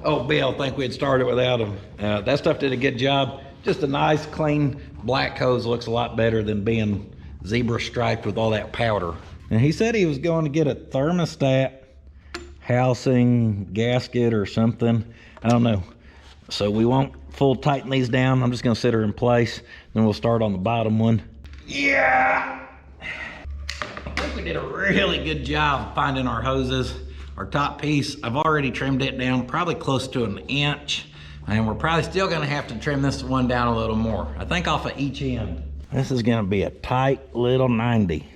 Oh, Bill, think we'd started without him. That stuff did a good job. Just a nice, clean black hose looks a lot better than being zebra striped with all that powder. And he said he was going to get a thermostat housing gasket or something. I don't know. So we won't full tighten these down. I'm just going to set her in place. Then we'll start on the bottom one. Yeah! I think we did a really good job finding our hoses. Our top piece, I've already trimmed it down probably close to 1 inch. And we're probably still gonna have to trim this one down a little more. I think off of each end. This is gonna be a tight little 90.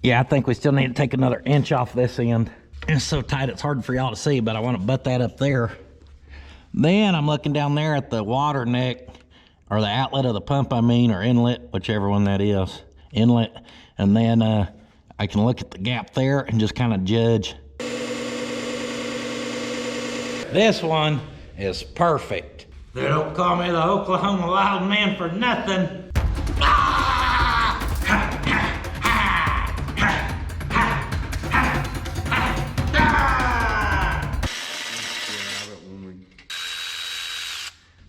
Yeah, I think we still need to take another inch off this end. It's so tight it's hard for y'all to see, but I wanna butt that up there. Then I'm looking down there at the water neck, or the outlet of the pump I mean, or inlet, whichever one that is, inlet. And then I can look at the gap there and just kind of judge. This one is perfect. They don't call me the Oklahoma Wild Man for nothing.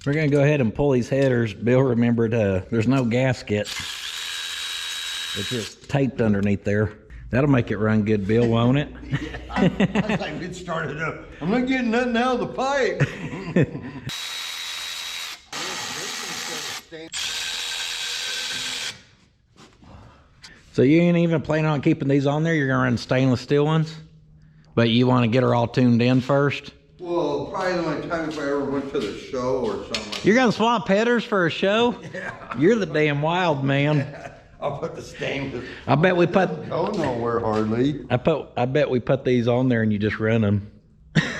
We're gonna go ahead and pull these headers. Bill remembered there's no gasket. It's just taped underneath there. That'll make it run good, Bill, won't it? Yeah, I was like, get started up. I'm not getting nothing out of the pipe. So you ain't even planning on keeping these on there? You're gonna run stainless steel ones? But you wanna get her all tuned in first? Well, probably the only time if I ever went to the show or something. You're gonna swap headers for a show? Yeah. You're the damn wild man. I'll put the stainless. I bet we put. Go nowhere hardly. I bet we put these on there and you just run them.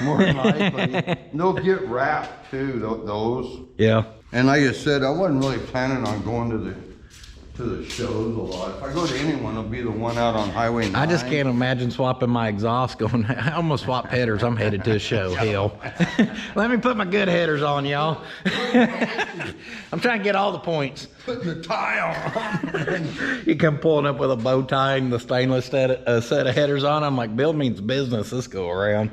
More than likely. They'll get wrapped too, those. Yeah. And like I said, I wasn't really planning on going to the shows a lot. If I go to anyone, it'll be the one out on Highway 9. I just can't imagine swapping my exhaust going, I almost swapped headers. I'm headed to a show, hell. Let me put my good headers on, y'all. I'm trying to get all the points. Putting the tie on. You come pulling up with a bow tie and the stainless set of headers on. I'm like, Bill means business this go around.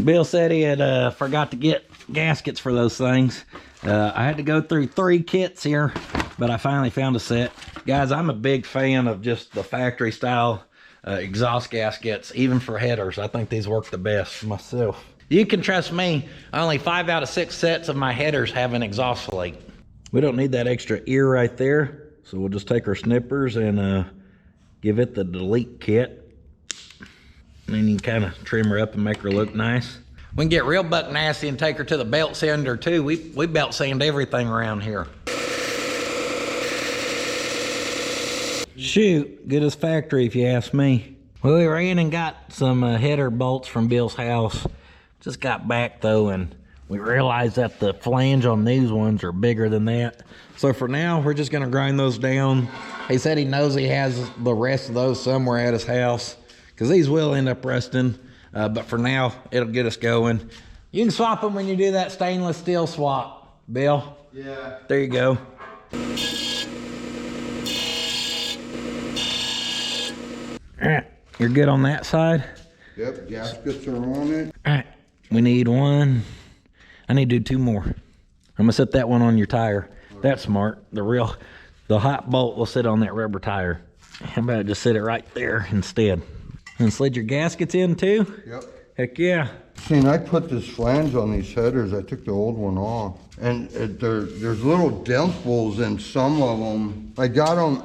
Bill said he had forgot to get gaskets for those things. I had to go through 3 kits here, but I finally found a set. Guys, I'm a big fan of just the factory style exhaust gaskets, even for headers. I think these work the best myself. You can trust me, only 5 out of 6 sets of my headers have an exhaust flake. We don't need that extra ear right there, so we'll just take our snippers and give it the delete kit. And then you can kind of trim her up and make her look nice. We can get real buck nasty and take her to the belt sander too. We belt sand everything around here. Shoot, good as factory if you ask me. Well, we ran and got some header bolts from Bill's house. Just got back though, and we realized that the flange on these ones are bigger than that. So for now, we're just gonna grind those down. He said he knows he has the rest of those somewhere at his house, because these will end up rusting. But for now, it'll get us going. You can swap them when you do that stainless steel swap, Bill. Yeah. There you go. All right, you're good on that side? Yep, gaskets are on it. All right, we need one. I need to do 2 more. I'm gonna set that one on your tire. That's smart. The hot bolt will sit on that rubber tire. How about just set it right there instead? And slid your gaskets in too? Yep. Heck yeah. See, and I put this flange on these headers. I took the old one off. And there's little dimples in some of them. I got them,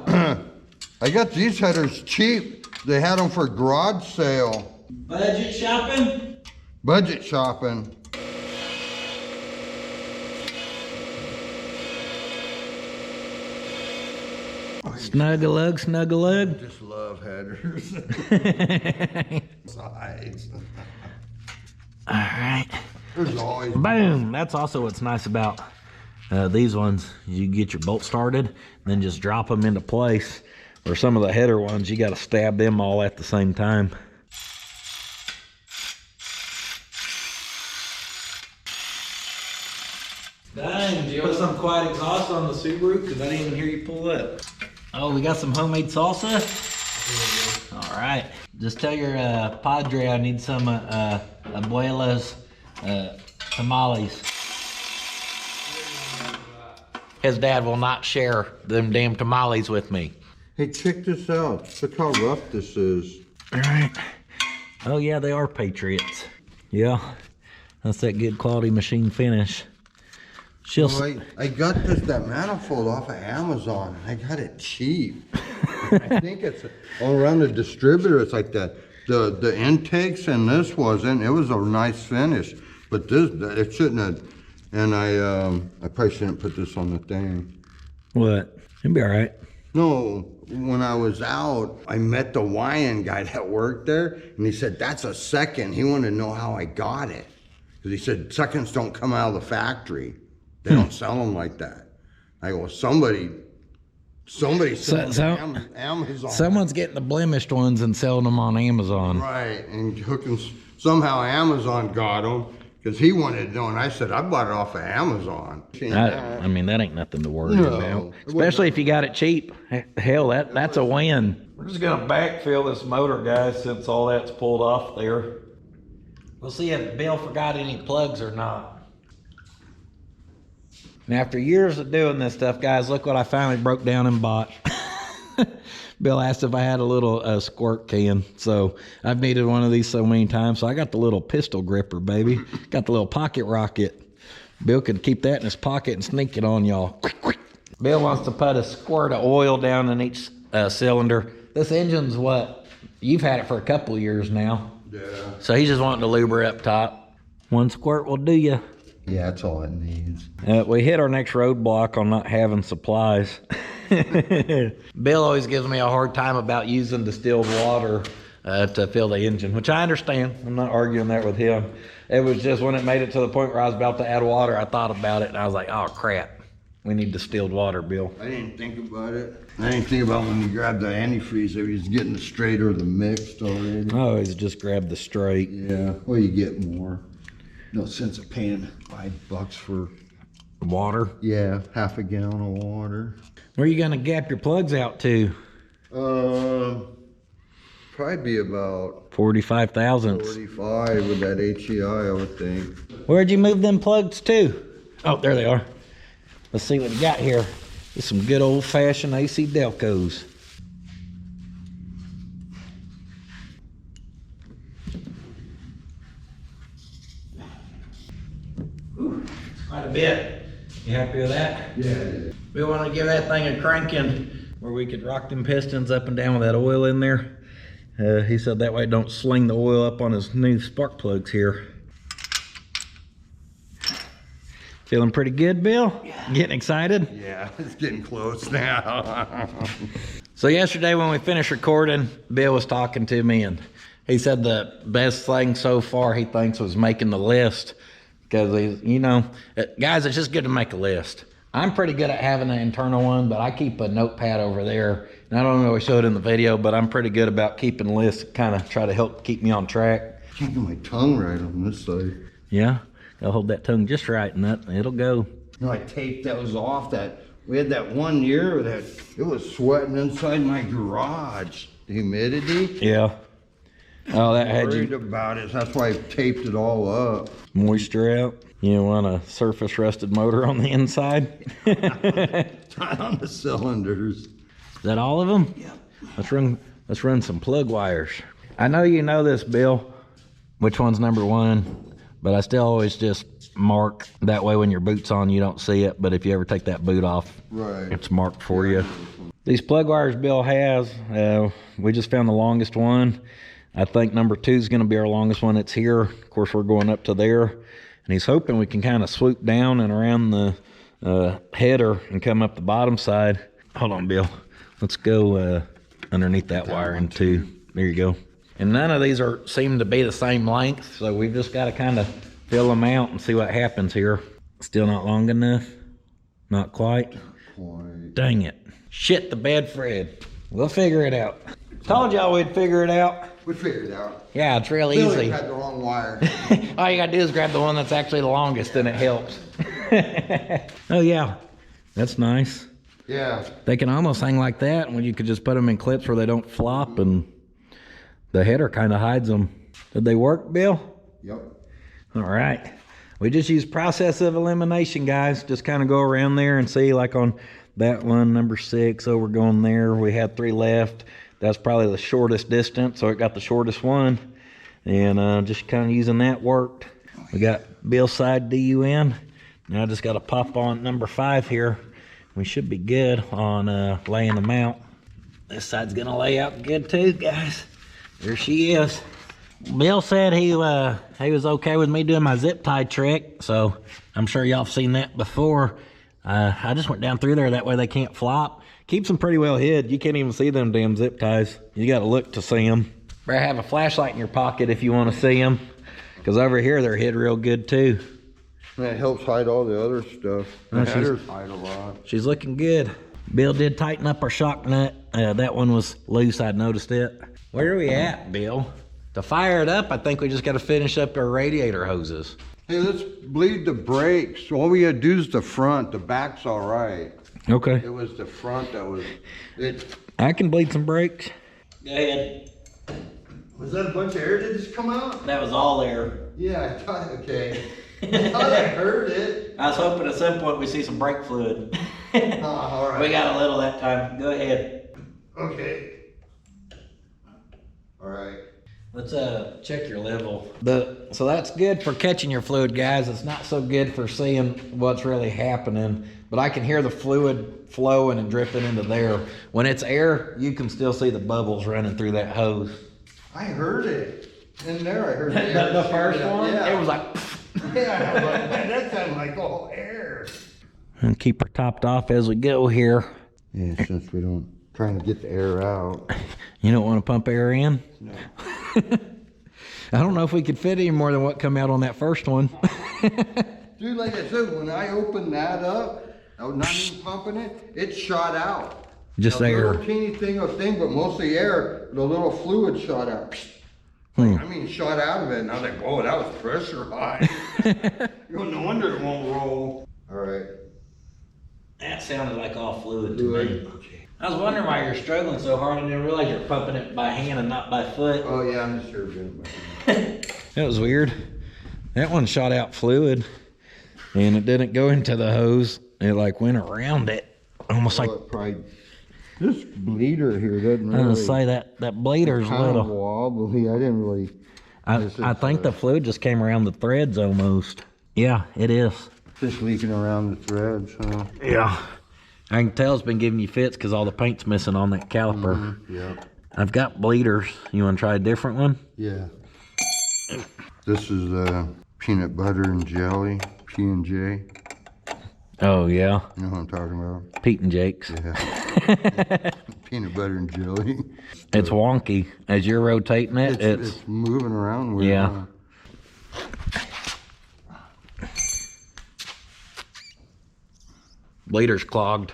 I got these headers cheap. They had them for garage sale. Budget shopping? Budget shopping. Snug-a-lug, snug-a-lug. Just love headers. Sides. All right. There's always. Boom. That's also what's nice about these ones. You get your bolt started, then just drop them into place. Or some of the header ones, you got to stab them all at the same time. Dang, did you put some quiet exhaust on the Subaru? Because I didn't even hear you pull up. Oh, we got some homemade salsa? All right. Just tell your padre I need some abuela's tamales. His dad will not share them damn tamales with me. Hey, check this out. Look how rough this is. All right. Oh yeah, they are Patriots. Yeah, that's that good quality machine finish. She'll. Well, I got that manifold off of Amazon. I got it cheap. I think it's all around the distributor. It's like that. The intakes and this wasn't. It was a nice finish, but this it shouldn't have. And I probably shouldn't put this on the thing. What? It'll be all right. No, when I was out, I met the Hawaiian guy that worked there, and he said, that's a second. He wanted to know how I got it. Because he said, seconds don't come out of the factory. They don't sell them like that. I go, somebody sells Amazon. Someone's getting the blemished ones and selling them on Amazon. Right, and hooking, somehow Amazon got them. Because he wanted to know, and I said, I bought it off of Amazon. I mean, that ain't nothing to worry about. Especially if you got it cheap. Hell, that's a win. We're just gonna backfill this motor, guys, since all that's pulled off there. We'll see if Bill forgot any plugs or not. And after years of doing this stuff, guys, look what I finally broke down and bought. Bill asked if I had a little squirt can. So I've needed one of these so many times. So I got the little pistol gripper, baby. Got the little pocket rocket. Bill could keep that in his pocket and sneak it on y'all. Bill wants to put a squirt of oil down in each cylinder. This engine's what? You've had it for a couple of years now. Yeah. So he's just wanting to lube her up top. One squirt will do you. Yeah, that's all it needs. We hit our next roadblock on not having supplies. Bill always gives me a hard time about using distilled water to fill the engine, which I understand. I'm not arguing that with him. It was just when it made it to the point where I was about to add water, I thought about it and I was like, oh crap, we need distilled water, Bill. I didn't think about it. I didn't think about when you grab the antifreeze, if he's getting the straight or the mixed already. I always just grab the straight. Yeah, well, you get more. No sense of paying $5 for Water. Yeah, half a gallon of water. Where are you gonna gap your plugs out to? Probably be about 45 thousandths. 45 with that HEI, I would think. Where'd you move them plugs to? Oh, there they are. Let's see what you got here. There's some good old-fashioned AC Delcos. Quite a bit. You happy with that? Yeah. We want to give that thing a cranking where we could rock them pistons up and down with that oil in there. He said that way don't sling the oil up on his new spark plugs here. Feeling pretty good, Bill? Yeah. Getting excited? Yeah, it's getting close now. So yesterday when we finished recording, Bill was talking to me and he said the best thing so far he thinks was making the list. Because, you know, guys, it's just good to make a list. I'm pretty good at having an internal one, but I keep a notepad over there. And I don't know if I showed it in the video, but I'm pretty good about keeping lists, kind of try to help keep me on track. Can't get my tongue right on this side. Yeah, gotta hold that tongue just right and that it'll go. You know, I taped those off. We had that one year that it was sweating inside my garage. The humidity. Yeah. Oh, that had Worried you about it. That's why I taped it all up. moisture out. You want a surface rusted motor on the inside? Not on the cylinders. Is that all of them? Yep. Let's run some plug wires. I know you know this, Bill, which one's number one, but I still always just mark. That way when your boot's on, you don't see it, but if you ever take that boot off, Right. it's marked for you. These plug wires Bill has, we just found the longest one. I think number 2 is gonna be our longest one. It's here. Of course, we're going up to there, and he's hoping we can kind of swoop down and around the header and come up the bottom side. Hold on, Bill. Let's go underneath that wiring too. There you go. And none of these seem to be the same length, so we've just got to kind of fill them out and see what happens here. Still not long enough? Not quite? Quite. Dang it. Shit the bed, Fred. We'll figure it out. Told y'all we'd figure it out. We figured it out. Yeah, it's real Billy easy. had the wrong wire. All you gotta do is grab the one that's actually the longest and it helps. Oh yeah, that's nice. Yeah. They can almost hang like that when you could just put them in clips where they don't flop and the header kind of hides them. Did they work, Bill? Yep. All right. We just use process of elimination, guys. Just kind of go around there and see, like on that one, number 6, over going there, we had 3 left. That's probably the shortest distance, so it got the shortest one. And just kind of using that worked. We got Bill's side DUN. Now I just got to pop on number 5 here. We should be good on laying them out. This side's gonna lay out good too, guys. There she is. Bill said he was okay with me doing my zip tie trick, so I'm sure y'all have seen that before. I just went down through there, that way they can't flop. Keeps them pretty well hid. You can't even see them damn zip ties. You gotta look to see them. Better have a flashlight in your pocket if you want to see them, because over here they're hid real good too. And it helps hide all the other stuff. The headers hide a lot. She's looking good. Bill did tighten up our shock nut. That one was loose, I'd noticed it. Where are we at, Bill? To fire it up, I think we just got to finish up our radiator hoses. Hey, let's bleed the brakes. All we gotta do is the front. The back's all right. Okay. It was the front that was it. I can bleed some brakes. Go ahead. Was that a bunch of air that just come out? That was all there. Yeah, I thought, okay. I heard it. I was hoping at some point we see some brake fluid. All right. We got a little that time. Go ahead. Okay. All right. Let's check your level. So that's good for catching your fluid, guys. It's not so good for seeing what's really happening, but I can hear the fluid flowing and dripping into there. When it's air, you can still see the bubbles running through that hose. I heard it. In there, I heard The first one, Yeah. it was like. Yeah, I was like, man, that sounded like all air. And keep her topped off as we go here. Yeah, since we don't trying to get the air out. You don't want to pump air in? No. I don't know if we could fit any more than what come out on that first one. Dude, like I said, when I opened that up, I was not even pumping it, it shot out. Just a air. little teeny thing, but mostly air, the little fluid shot out. Hmm. I mean, shot out of it, and I was like, whoa, that was pressurized. No wonder it won't roll. All right. That sounded like all fluid to Fluid. me. Okay. I was wondering why you're struggling so hard. I didn't realize you're pumping it by hand and not by foot. Oh yeah, I'm just sure doing it. That was weird. That one shot out fluid and it didn't go into the hose. It like went around it. Almost like, Well, it probably, this bleeder here doesn't I was really. gonna say that bleeder's Kind of little. wobbly. I didn't really. I think the fluid just came around the threads almost. Yeah, it is. Just leaking around the threads, huh? Yeah. I can tell it's been giving you fits because all the paint's missing on that caliper. Yeah. I've got bleeders. You want to try a different one? Yeah. This is peanut butter and jelly, P&J. Oh, yeah. You know what I'm talking about? Pete and Jake's. Yeah. Peanut butter and jelly. It's wonky. As you're rotating it, It's moving around weird. Yeah. Huh? bleeder's clogged.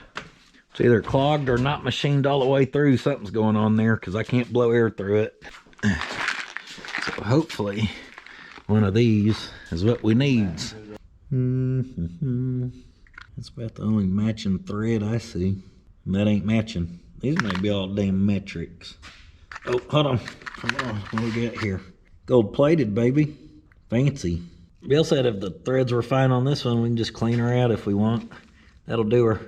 It's either clogged or not machined all the way through. Something's going on there because I can't blow air through it. So hopefully one of these is what we need. That's about the only matching thread I see. And that ain't matching. These might be all damn metrics. Oh, hold on. Hold on. What do we got here? Gold plated, baby. Fancy. Bill said if the threads were fine on this one, we can just clean her out if we want. That'll do her.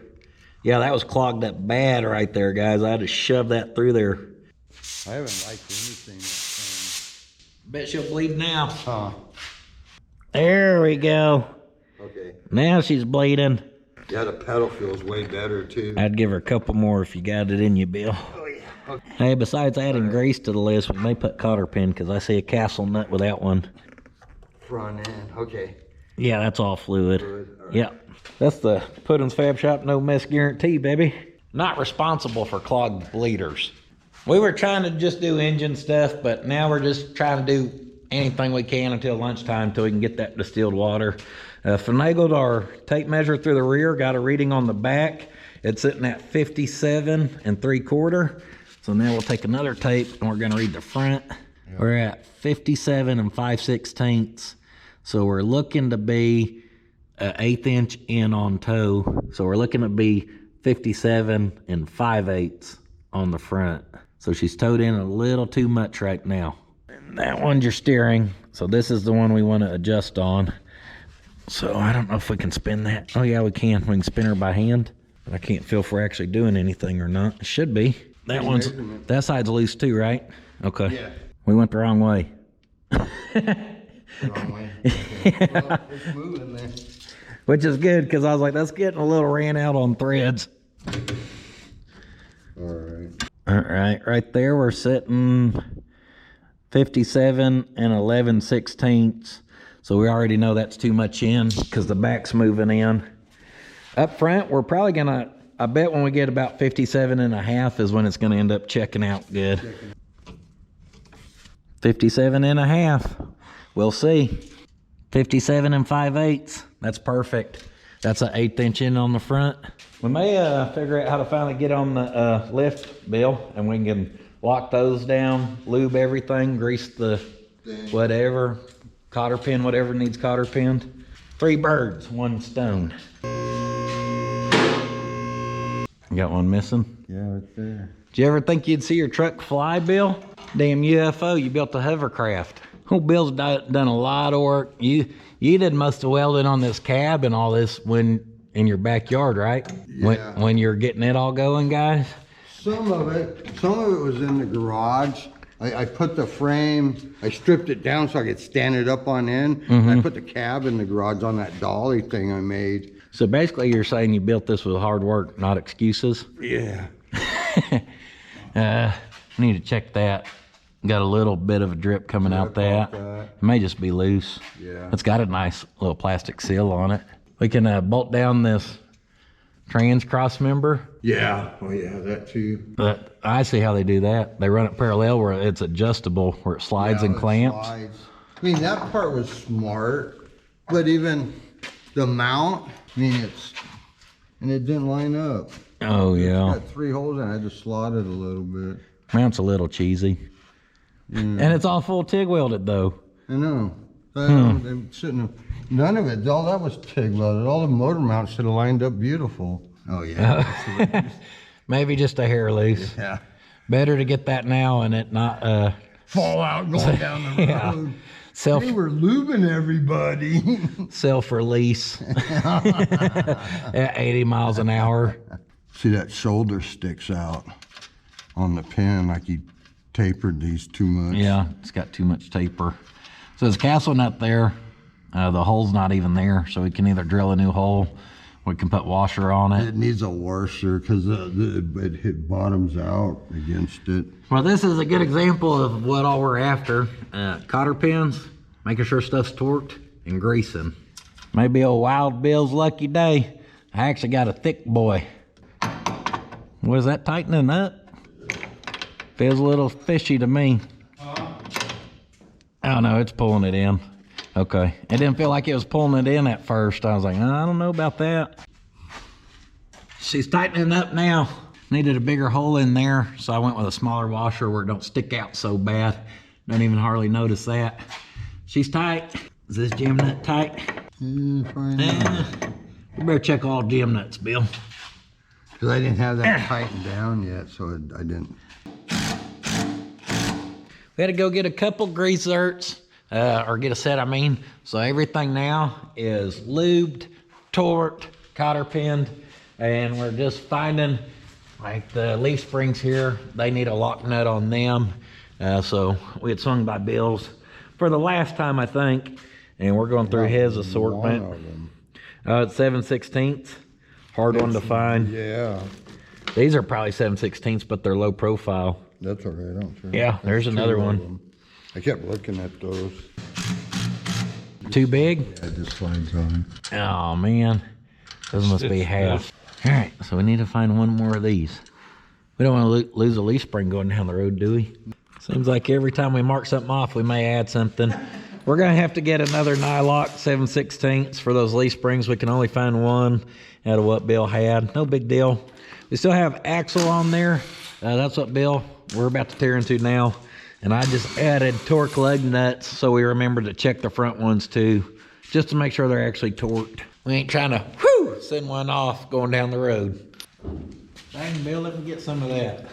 Yeah, that was clogged up bad right there, guys. I had to shove that through there. I haven't liked anything. Bet she'll bleed now. Huh. There we go. Okay. Now she's bleeding. Yeah, the pedal feels way better too. I'd give her a couple more if you got it in you, Bill. Oh yeah. Okay. Hey, besides adding grease to the list, we may put cotter pin because I see a castle nut without one. Front end. Okay. Yeah, that's all fluid. Fluid, all right. Yep. That's the Puddins.fab shop no mess guarantee, baby. Not responsible for clogged bleeders. We were trying to just do engine stuff, but now we're just trying to do anything we can until lunchtime until we can get that distilled water. Finagled our tape measure through the rear, got a reading on the back. It's sitting at 57 3/4. So now we'll take another tape and we're gonna read the front. Yep. We're at 57 5/16. So we're looking to be an 1/8 inch in on toe. So we're looking to be 57 5/8 on the front. So she's towed in a little too much right now. And that one's your steering. So this is the one we want to adjust on. So I don't know if we can spin that. Oh yeah, we can. We can spin her by hand. But I can't feel if we're actually doing anything or not. It should be. That one's, that side's loose too, right? Okay. Yeah. We went the wrong way. Wrong way. Okay. Well, it's moving there. Which is good because I was like, that's getting a little ran out on threads. All right. All right, right there we're sitting 57 11/16. So we already know that's too much in because the back's moving in. Up front, we're probably gonna, I bet when we get about 57 1/2 is when it's gonna end up checking out good. 57 1/2. We'll see. 57 5/8. That's perfect. That's an 1/8 inch in on the front. We may figure out how to finally get on the lift, Bill, and we can lock those down, lube everything, grease the whatever, cotter pin, whatever needs cotter pinned. 3 birds, 1 stone. You got one missing? Yeah, right there. Did you ever think you'd see your truck fly, Bill? Damn UFO, you built a hovercraft. Old Bill's done a lot of work. You did most of the welding on this cab and all this when in your backyard, right? Yeah. When you're getting it all going, guys? Some of it was in the garage. I put the frame, I stripped it down so I could stand it up on end. I put the cab in the garage on that dolly thing I made. So basically you're saying you built this with hard work, not excuses? Yeah. I need to check that. Got a little bit of a drip coming out that. It may just be loose. Yeah. It's got a nice little plastic seal on it. We can bolt down this trans cross member. Yeah. Oh yeah, that too. But I see how they do that. They run it parallel where it's adjustable, where it slides and it clamps. slides. I mean, that part was smart, but even the mount, I mean, and it didn't line up. Oh yeah. It's got 3 holes in it. I had to slot it a little bit. Mount's a little cheesy. And it's all full TIG welded though. I know. I'm sitting. None of it. All that was TIG welded. All the motor mounts should have lined up beautiful. Oh yeah. Maybe just a hair loose. Yeah. Better to get that now and it not Fall out going down the road. Yeah. They were lubing everybody. Self-release at 80 miles an hour. See, that shoulder sticks out on the pin like he tapered these too much. Yeah, it's got too much taper. So there's a castle nut there. The hole's not even there, so we can either drill a new hole, we can put washer on it. It needs a washer because it bottoms out against it. Well, this is a good example of what all we're after. Cotter pins, making sure stuff's torqued, and greasing. Maybe old Wild Bill's lucky day. I actually got a thick boy. Was that tightening up? Feels a little fishy to me. Oh no, it's pulling it in. Okay, it didn't feel like it was pulling it in at first. I was like, I don't know about that. She's tightening up now. Needed a bigger hole in there, so I went with a smaller washer where it don't stick out so bad. Don't even hardly notice that. She's tight. Is this gem nut tight? You better check all gem nuts, Bill. Because I didn't have that tightened down yet, so I didn't. We had to go get a couple grease zerts, or get a set, I mean. So everything now is lubed, torqued, cotter pinned, and we're just finding, like the leaf springs here, they need a lock nut on them. So we had swung by Bill's for the last time, I think, and we're going through his assortment. One of them. It's 7/16, hard one to find. Yeah, These are probably 7/16, but they're low profile. that's all right. I don't care. Yeah, there's That's another 2 of one. them. I kept looking at those. Too big? Yeah, it just slides on. Oh man, those must be half. All right, so we need to find one more of these. We don't want to lose a leaf spring going down the road, do we? Seems like every time we mark something off, we may add something. We're gonna have to get another nylock 7/16 for those leaf springs. We can only find one out of what Bill had. No big deal. We still have axle on there. That's what Bill, we're about to tear into now. And I just added torque lug nuts so we remember to check the front ones too, just to make sure they're actually torqued. We ain't trying to send one off going down the road. Dang, Bill, let me get some of that.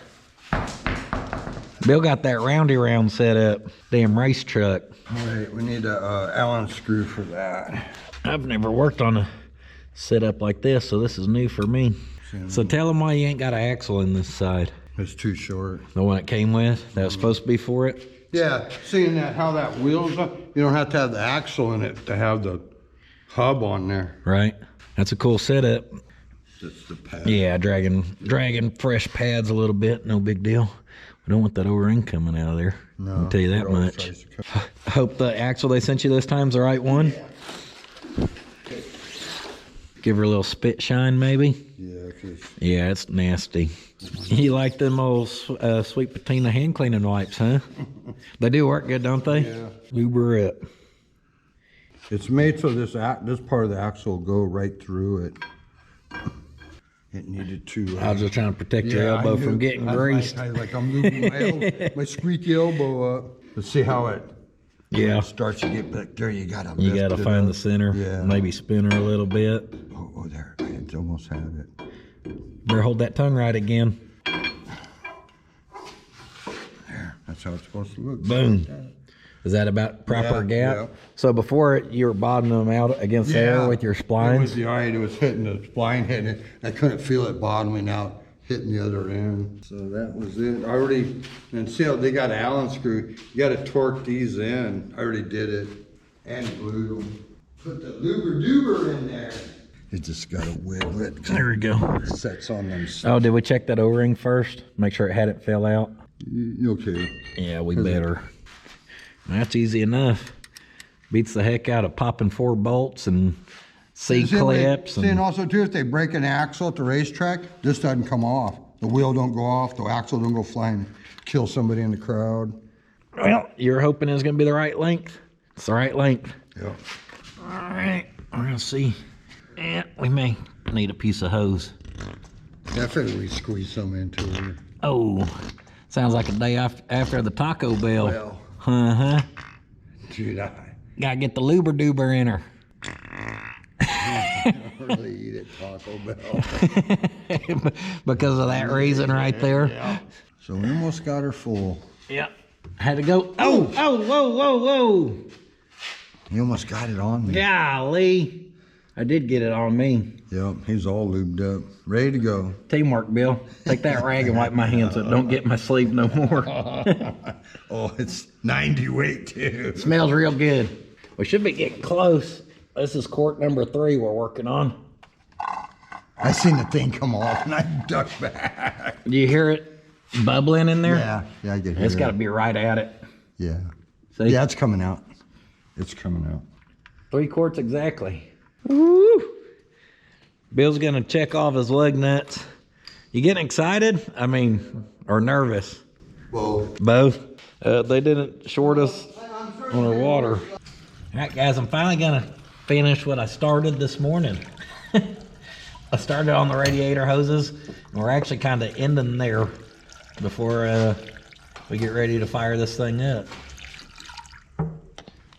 Bill got that roundy round set up. Damn race truck. All right, we need a Allen screw for that. I've never worked on a setup like this, so this is new for me. So tell them why you ain't got an axle in this side. It's too short. The one it came with, that was supposed to be for it? Yeah, seeing that how that wheel's up, you don't have to have the axle in it to have the hub on there. Right. That's a cool setup. It's the pad. Yeah, dragging fresh pads a little bit, no big deal. We don't want that O-ring coming out of there. No, I'll tell you that it always much. tries to come. I hope the axle they sent you this time's the right one. Give her a little spit shine, maybe. Yeah, 'cause Yeah, it's nasty. You like them old Sweet Patina hand cleaning wipes, huh? They do work good, don't they? Yeah. Uber it. it's made so this part of the axle will go right through it. It needed to. I was just trying to protect your Yeah, elbow I from knew. getting I was greased. I'm moving my squeaky elbow up. Let's see how it. Yeah. When it starts to get back there. You gotta. You lift got to it find up. the center. Yeah. Maybe spin her a little bit. Oh, there. I almost had it. Better hold that tongue right again. There. That's how it's supposed to look. Boom. Is that about proper gap? Yeah. So before you were bottoming them out against there with your It splines? was it was hitting the spline, hitting it. I couldn't feel it bottoming out, hitting the other end. So that was it. I already, and see how they got Allen screw. You got to torque these in. I already did it and glued them. Put the luber duber in there. You just got to wiggle it. There we go. Sets on them. Oh, did we check that O-ring first? Make sure it hadn't fell out? Okay. Yeah, we better. That's easy enough. Beats the heck out of popping 4 bolts and C-clips. See, and also too, if they break an axle at the racetrack, this doesn't come off. The wheel don't go off, the axle don't go flying, kill somebody in the crowd. Well, you're hoping it's going to be the right length. It's the right length. Yeah. All right, we're going to see. Yeah, we may need a piece of hose. Definitely squeeze some into it. Oh, sounds like a day after the Taco Bell. Well. Uh-huh. Dude, Gotta get the luber duber in her. I really eat at Taco Bell. Because of that reason right there. Yeah. So we almost got her full. Yep. Had to go. Oh, whoa. You almost got it on me. Golly. I did get it on me. Yep, he's all lubed up. Ready to go. Teamwork, Bill. Take that rag and wipe my hands so it don't get my sleeve no more. Oh, it's 90 weight too. Smells real good. We should be getting close. This is quart number 3 we're working on. I seen the thing come off and I ducked back. Do you hear it bubbling in there? Yeah, I can hear It's it. got to be right at it. Yeah. See? Yeah, it's coming out. It's coming out. 3 quarts exactly. Woo! Bill's gonna check off his lug nuts. You getting excited? I mean, or nervous? Both. Both. They didn't short us on our water. All right, guys, I'm finally gonna finish what I started this morning. I started on the radiator hoses, and we're actually kind of ending there before we get ready to fire this thing up.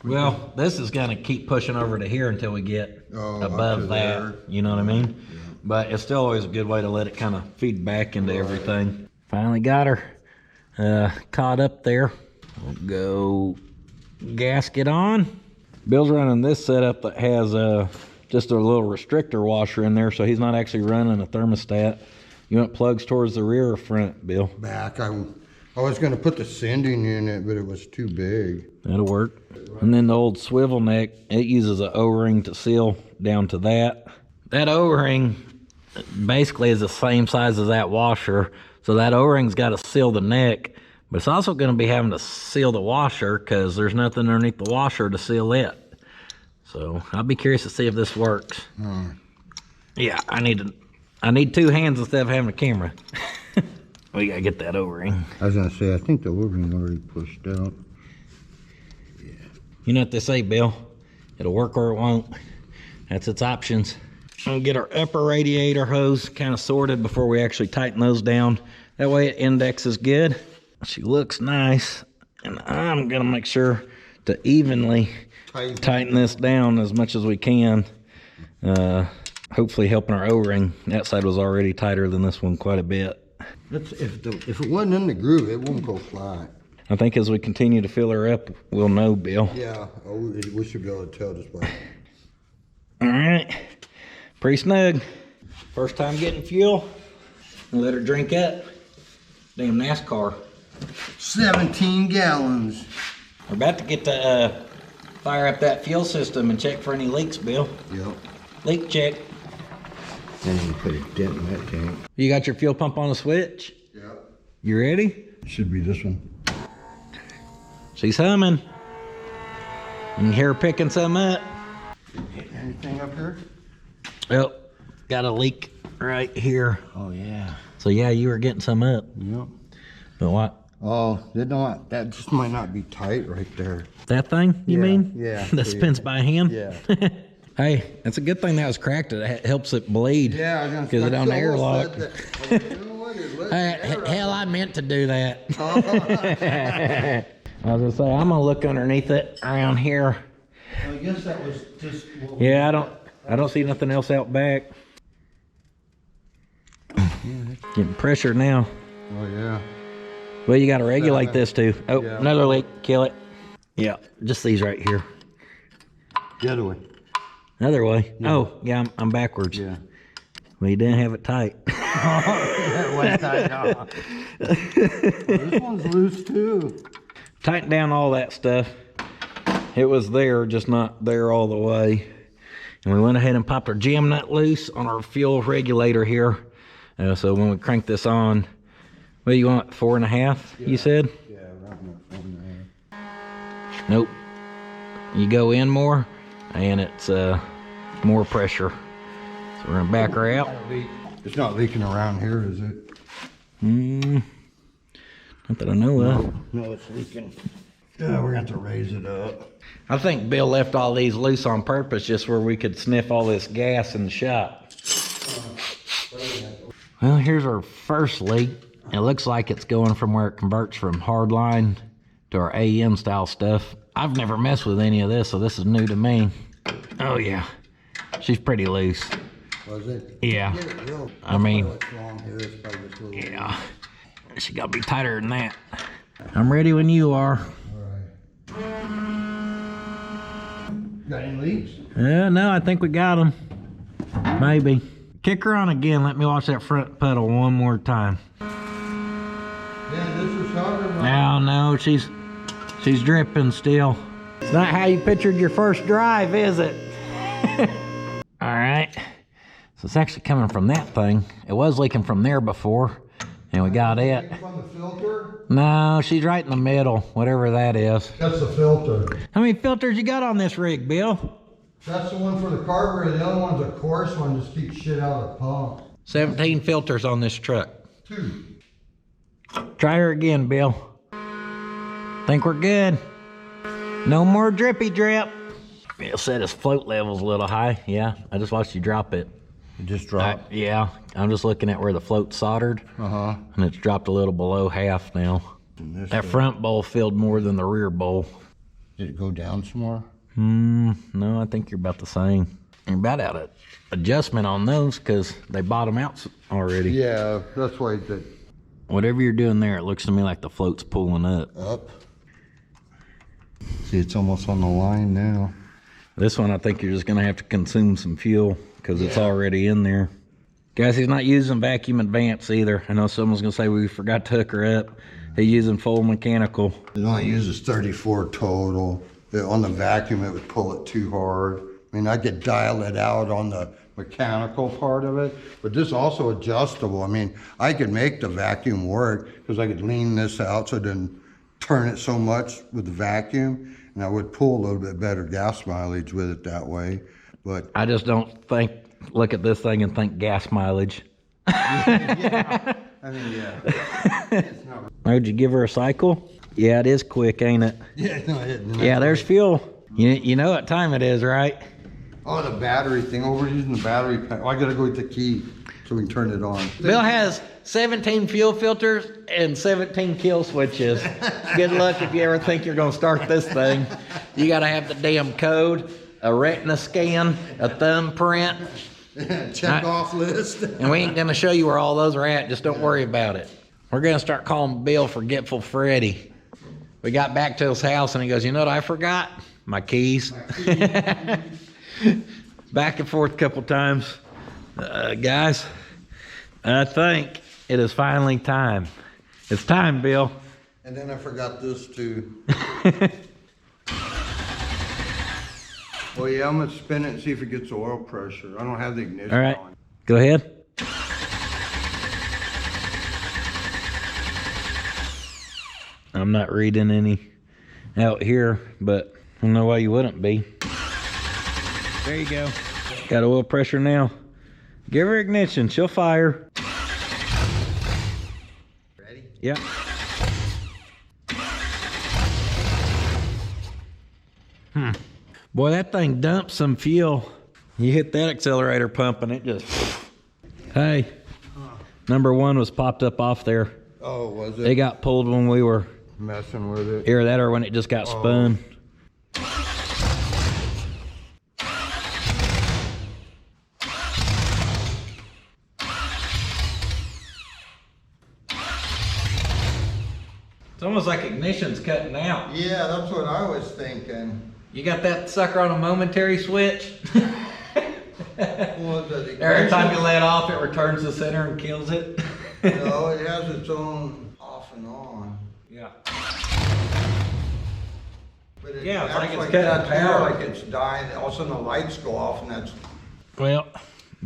Well, this is gonna keep pushing over to here until we get above that. there. You know what I mean? Yeah. But it's still always a good way to let it kind of feed back into everything. Finally got her caught up there. We'll go gasket on. Bill's running this setup that has just a little restrictor washer in there, so he's not actually running a thermostat. You want plugs towards the rear or front, Bill? Back. I was going to put the sending unit, but it was too big. That'll work. And then the old swivel neck, it uses an O-ring to seal down to that. That O-ring basically is the same size as that washer, so that O-ring's got to seal the neck, but it's also going to be having to seal the washer because there's nothing underneath the washer to seal it. So I'll be curious to see if this works. Yeah, I need 2 hands instead of having a camera. We gotta get that O-ring. I was going to say, I think the O-ring already pushed out. Yeah. You know what they say, Bill? It'll work or it won't. That's its options. I'm gonna get our upper radiator hose kind of sorted before we actually tighten those down. That way it indexes good. She looks nice. And I'm gonna make sure to evenly tighten this down as much as we can. Hopefully helping our O-ring. That side was already tighter than this one quite a bit. If it wasn't in the groove, it won't go flat. I think as we continue to fill her up, we'll know, Bill. Yeah, we should be able to tell just by. All right, pretty snug. First time getting fuel. Let her drink up. Damn NASCAR. 17 gallons. We're about to get to fire up that fuel system and check for any leaks, Bill. Yep. Leak check. And you put a dent in that tank. You got your fuel pump on the switch? Yep. You ready? Should be this one. She's humming. You can hear her picking some up. Hitting anything up here? Oh, got a leak right here. Oh, yeah. So yeah, you were getting some up. Yep. But what? Oh, that just might not be tight right there. That thing, you Yeah, mean? yeah. That spins by hand? Yeah. Hey, it's a good thing that was cracked. It helps it bleed. Yeah, I was gonna because it don't airlock. Hell, Hell, I meant to do that. I was gonna say I'm gonna look underneath it around here. I guess that was just. Yeah, I don't see nothing else out back. Getting pressure now. Oh yeah. Well, you got to regulate this too. Oh, Yeah. another leak. Kill it. Yeah, just these right here. The other way. Another way. Yeah. Oh, yeah, I'm backwards. Yeah. Well, you didn't have it tight. Way tight, huh? Well, this one's loose too. Tighten down all that stuff. It was there, just not there all the way. And we went ahead and popped our jam nut loose on our fuel regulator here. So when we crank this on, what do you want, 4.5, you said? Yeah, around that 4.5. Nope. You go in more, and it's more pressure. So we're gonna back her out. It's not leaking around here, is it? Not that I know of. No, it's leaking. Yeah, we're gonna have to raise it up. I think Bill left all these loose on purpose just where we could sniff all this gas in the shop. Well, here's our first leak. It looks like it's going from where it converts from hardline to our AEM style stuff. I've never messed with any of this, so this is new to me. Oh yeah, she's pretty loose. Was it? Yeah. Get it real. I mean, It's long here. It's probably just a little yeah. She gotta be tighter than that. I'm ready when you are. All right. Got any leaks? No, I think we got them. Maybe. Kick her on again. Let me watch that front pedal one more time. Yeah, this is harder. No, she's dripping still. It's not how you pictured your first drive, is it? All right. So it's actually coming from that thing. It was leaking from there before, and we got it. From the filter? No, she's right in the middle, whatever that is. That's the filter. How many filters you got on this rig, Bill? That's the one for the carburetor. The other one's a coarse one, just keeps shit out of the pump. 17 filters on this truck. 2. Try her again, Bill. Think we're good. No more drippy drip. Bill said his float level's a little high. Yeah, I just watched you drop it. It just dropped? Yeah, I'm just looking at where the float's soldered. Uh-huh. And it's dropped a little below half now. That front bowl filled more than the rear bowl. Did it go down some more? No, I think you're about the same. You're about out of adjustment on those because they bottom out already. Yeah, that's why that. Whatever you're doing there, it looks to me like the float's pulling up. See, it's almost on the line now. This one, I think you're just gonna have to consume some fuel because it's already in there. Guys, he's not using vacuum advance either. I know someone's gonna say we forgot to hook her up. He's using full mechanical. It only uses 34 total. On the vacuum, it would pull it too hard. I mean, I could dial it out on the mechanical part of it, but this is also adjustable. I mean, I could make the vacuum work because I could lean this out so it didn't turn it so much with the vacuum, and I would pull a little bit better gas mileage with it that way. But I just don't look at this thing and think gas mileage. yeah, I mean, yeah. It's not. Would you give her a cycle? Yeah, it is quick, ain't it? Yeah, no, it isn't. Yeah, there's fuel. You know what time it is, right? Oh, the battery thing. Oh, we're using the battery pack. Oh, I gotta go get the key so we can turn it on. Bill has 17 fuel filters and 17 kill switches. Good luck if you ever think you're gonna start this thing. You gotta have the damn code, a retina scan, a thumbprint. Check off list. And we ain't gonna show you where all those are at, just don't worry about it. We're gonna start calling Bill Forgetful Freddy. We got back to his house and he goes, you know what I forgot? My keys. Back and forth a couple times. Guys, I think it is finally time. It's time, Bill. And then I forgot this too. Well, yeah, I'm gonna spin it and see if it gets oil pressure. I don't have the ignition All right, on. go ahead. I'm not reading any out here, but I don't know why you wouldn't be. There you go. Got oil pressure now. Give her ignition, she'll fire. Ready? Yep. Boy, that thing dumped some fuel. You hit that accelerator pump and it just... Hey, number 1 was popped up off there. Oh, was it? It got pulled when we were... Messing with it. Either that or when it just got spun. It's almost like ignition's cutting out. Yeah, that's what I was thinking. You got that sucker on a momentary switch? Well, Every time you let off, it returns to center and kills it. No, it has its own off and on. Yeah. But it Yeah, it's like acts it's like cutting that, too, power. like it's dying. All of a sudden the lights go off and that's... Well,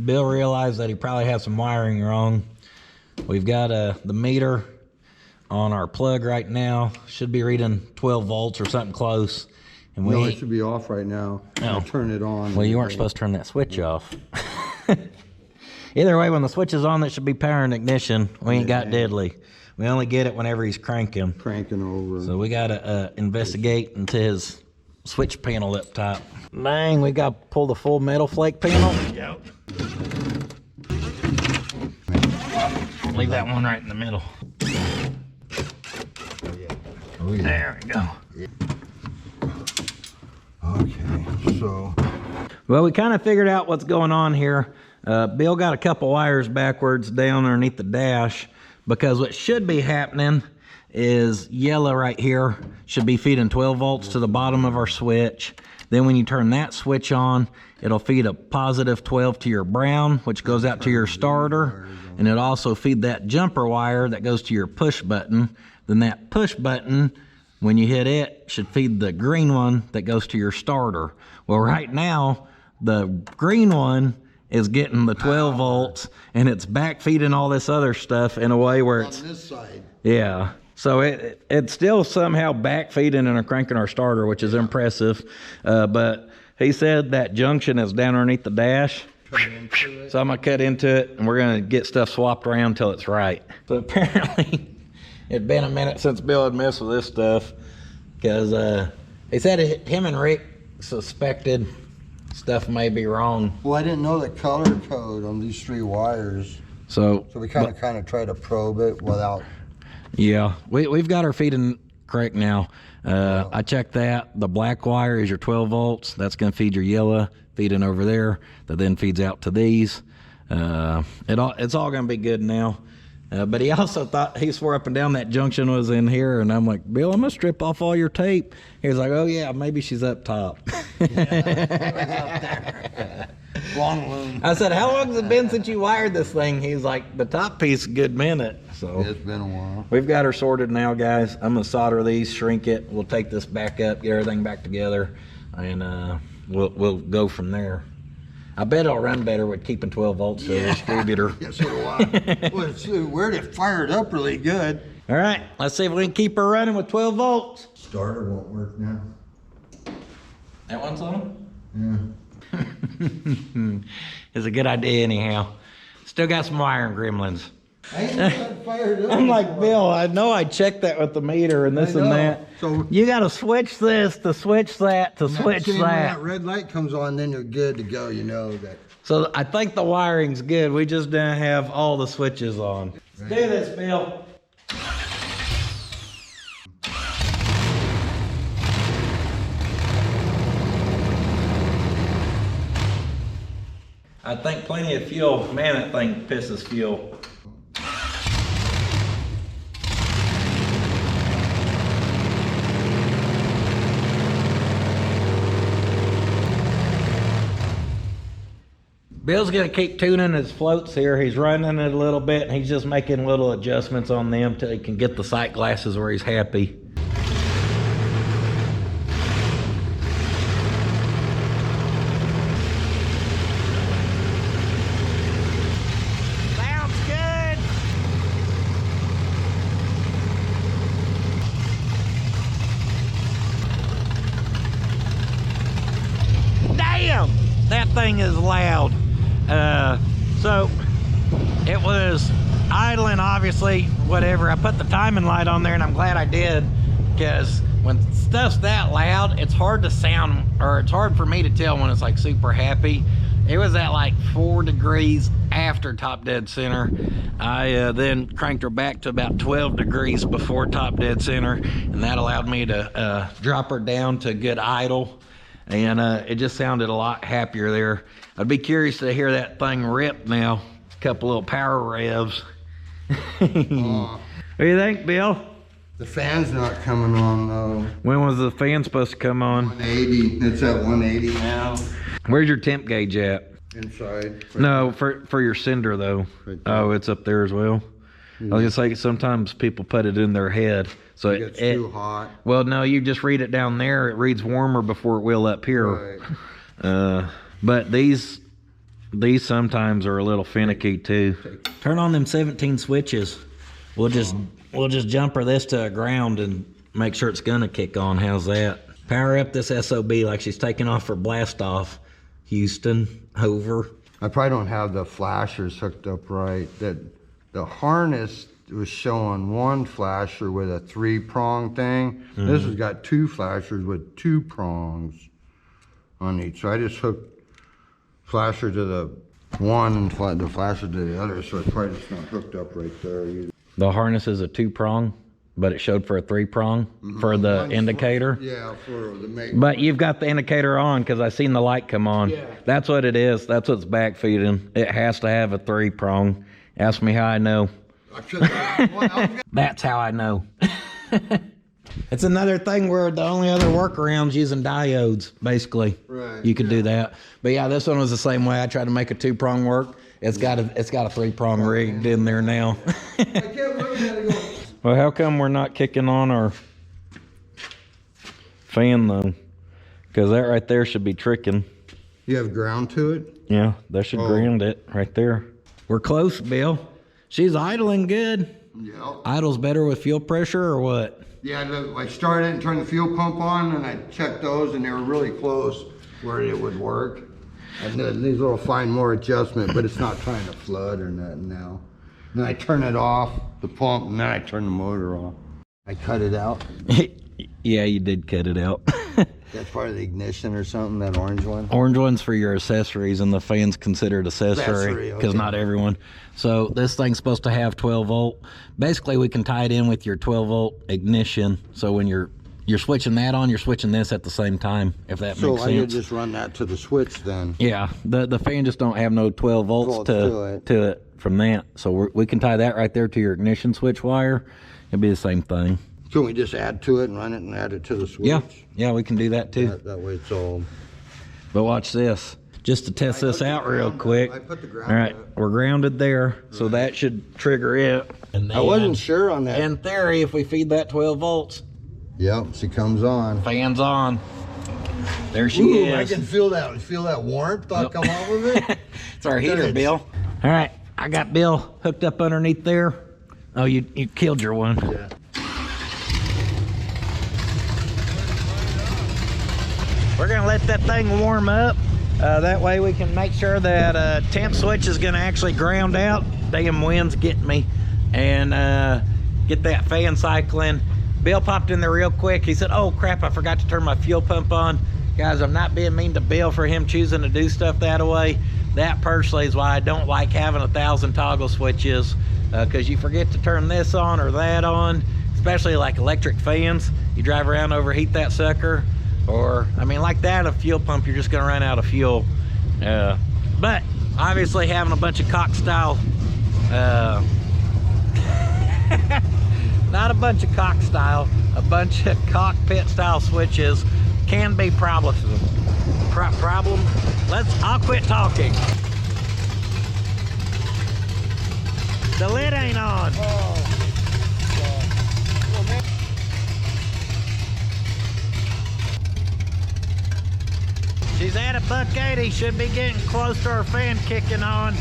Bill realized that he probably had some wiring wrong. We've got the meter on our plug right now. Should be reading 12 volts or something close. And No, it should be off right now. Oh. I'll turn it on. Well, you weren't supposed to turn that switch off. Either way, when the switch is on, that should be power and ignition. We ain't got deadly. We only get it whenever he's cranking. Cranking over. So we gotta investigate into his switch panel up top. Dang, we gotta pull the full metal flake panel. Yep. Leave that one right in the middle. Oh, yeah. There we go. Okay, so... Well, we kind of figured out what's going on here. Bill got a couple wires backwards down underneath the dash, because what should be happening is yellow right here should be feeding 12 volts to the bottom of our switch. Then when you turn that switch on, it'll feed a positive 12 to your brown, which goes out to your starter. And it'll also feed that jumper wire that goes to your push button. Then that push button, when you hit it, should feed the green one that goes to your starter. Well, right now, the green one is getting the 12 volts, and it's back feeding all this other stuff in a way where it's... On this side. Yeah. So it's still somehow back feeding and cranking our starter, which is impressive. But he said that junction is down underneath the dash. So I'm going to cut into it, and we're going to get stuff swapped around until it's right. So apparently, it'd been a minute since Bill had messed with this stuff, because he said him and Rick suspected stuff may be wrong. Well, I didn't know the color code on these 3 wires. So we kind of try to probe it without... Yeah, we've got our feeding correct now. I checked that. The black wire is your 12 volts. That's going to feed your yellow, feeding over there. That then feeds out to these. It's all going to be good now. But he also thought, he swore up and down that junction was in here, and I'm like, Bill, I'm going to strip off all your tape. He was like, oh yeah, maybe she's up top. Long loom. I said, how long has it been since you wired this thing? He's like, the top piece, a good minute. So It's been a while. we've got her sorted now, guys. I'm gonna solder these, shrink it. We'll take this back up, get everything back together, and we'll go from there. I bet it'll run better with keeping 12 volts to the distributor. Yes, so do I. Well, it's weird, it fired up really good. All right, let's see if we can keep her running with 12 volts. Starter won't work now. That one's on? Yeah. It's a good idea anyhow. Still got some wiring gremlins. I ain't got it fired up. I'm like, Bill, I know I checked that with the meter and this I and know. that. So You gotta switch this to switch that to switch When that. that red light comes on, then you're good to go, you know that. So I think the wiring's good. We just didn't have all the switches on. Let's do this, Bill. I think plenty of fuel. Man, that thing pisses fuel. Bill's gonna keep tuning his floats here. He's running it a little bit, and he's just making little adjustments on them till he can get the sight glasses where he's happy. Sounds good. Damn, that thing is loud. So it was idling, obviously, whatever. I put the timing light on there, and I'm glad I did, because when stuff's that loud, it's hard to sound, or it's hard for me to tell when it's like super happy. It was at like 4 degrees after top dead center. I then cranked her back to about 12 degrees before top dead center, and that allowed me to drop her down to good idle. And it just sounded a lot happier there. I'd be curious to hear that thing rip now. A couple little power revs. What do you think, Bill? The fan's not coming on though. When was the fan supposed to come on? 180. It's at 180 now. Where's your temp gauge at? Inside. No, for your cinder though. Right there. Oh, it's up there as well. I was gonna say sometimes people put it in their head, so It gets too hot. Well, no, you just read it down there. It reads warmer before it will up here. Right. But these sometimes are a little finicky too. Turn on them 17 switches. We'll just jumper this to a ground and make sure it's gonna kick on. How's that? Power up this SOB like she's taking off her blast off. Houston, over. I probably don't have the flashers hooked up right. The harness was showing one flasher with a 3-prong thing. This has got 2 flashers with 2 prongs on each. So I just hooked flasher to the one and the flasher to the other. So it's probably just not hooked up right there either. The harness is a 2-prong, but it showed for a 3-prong for the indicator. Yeah, for the make. But you've got the indicator on because I seen the light come on. Yeah. That's what it is. That's what's backfeeding. It has to have a 3-prong. Ask me how I know. That's how I know. It's another thing where the only other workaround's using diodes, basically. Right. You could do that. But yeah, this one was the same way. I tried to make a 2-prong work. It's got a 3-prong rigged in there now. I can't look at it. Well, how come we're not kicking on our fan though? Because that right there should be tricking. You have ground to it? Yeah, that should ground it right there. We're close, Bill. She's idling good. Yeah. Idles better with fuel pressure or what? Yeah, I started and turned the fuel pump on, and I checked those, and they were really close where it would work. And then these little find more adjustment, but it's not trying to flood or nothing now. Then I turn it off, the pump, and then I turn the motor off. I cut it out. Yeah, you did cut it out. That's part of the ignition or something, that orange one? Orange one's for your accessories, and the fan's considered accessory because okay. not everyone. So this thing's supposed to have 12 volt. Basically, we can tie it in with your 12 volt ignition. So when you're switching that on, you're switching this at the same time, if that makes sense. So I could just run that to the switch then? Yeah, the fan just don't have no 12 volts to it from that. So we can tie that right there to your ignition switch wire. It'll be the same thing. Can we just add to it and run it and add it to the switch? Yeah, we can do that too. That way it's all... But watch this. Just to test this out real quick. I put the ground All right, up. we're grounded there, so that should trigger it. And then, I wasn't sure on that. in theory, if we feed that 12 volts, Yep, she comes on. fan's on. There she Ooh, is. I can feel that warmth come off of it. It's our heater, Good. Bill. All right, I got Bill hooked up underneath there. Oh, you killed your one. Yeah. We're gonna let that thing warm up. That way we can make sure that temp switch is gonna actually ground out. Damn wind's getting me. And get that fan cycling. Bill popped in there real quick. He said, oh crap, I forgot to turn my fuel pump on. Guys, I'm not being mean to Bill for him choosing to do stuff that way. That personally is why I don't like having 1,000 toggle switches, because you forget to turn this on or that on, especially like electric fans. You drive around, overheat that sucker. Or, I mean, like that, a fuel pump, you're just gonna run out of fuel. But obviously having a bunch of cock style, not a bunch of cock style, a bunch of cockpit style switches can be problematic. I'll quit talking. The lid ain't on. She's at $1.80, should be getting close to her fan kicking on.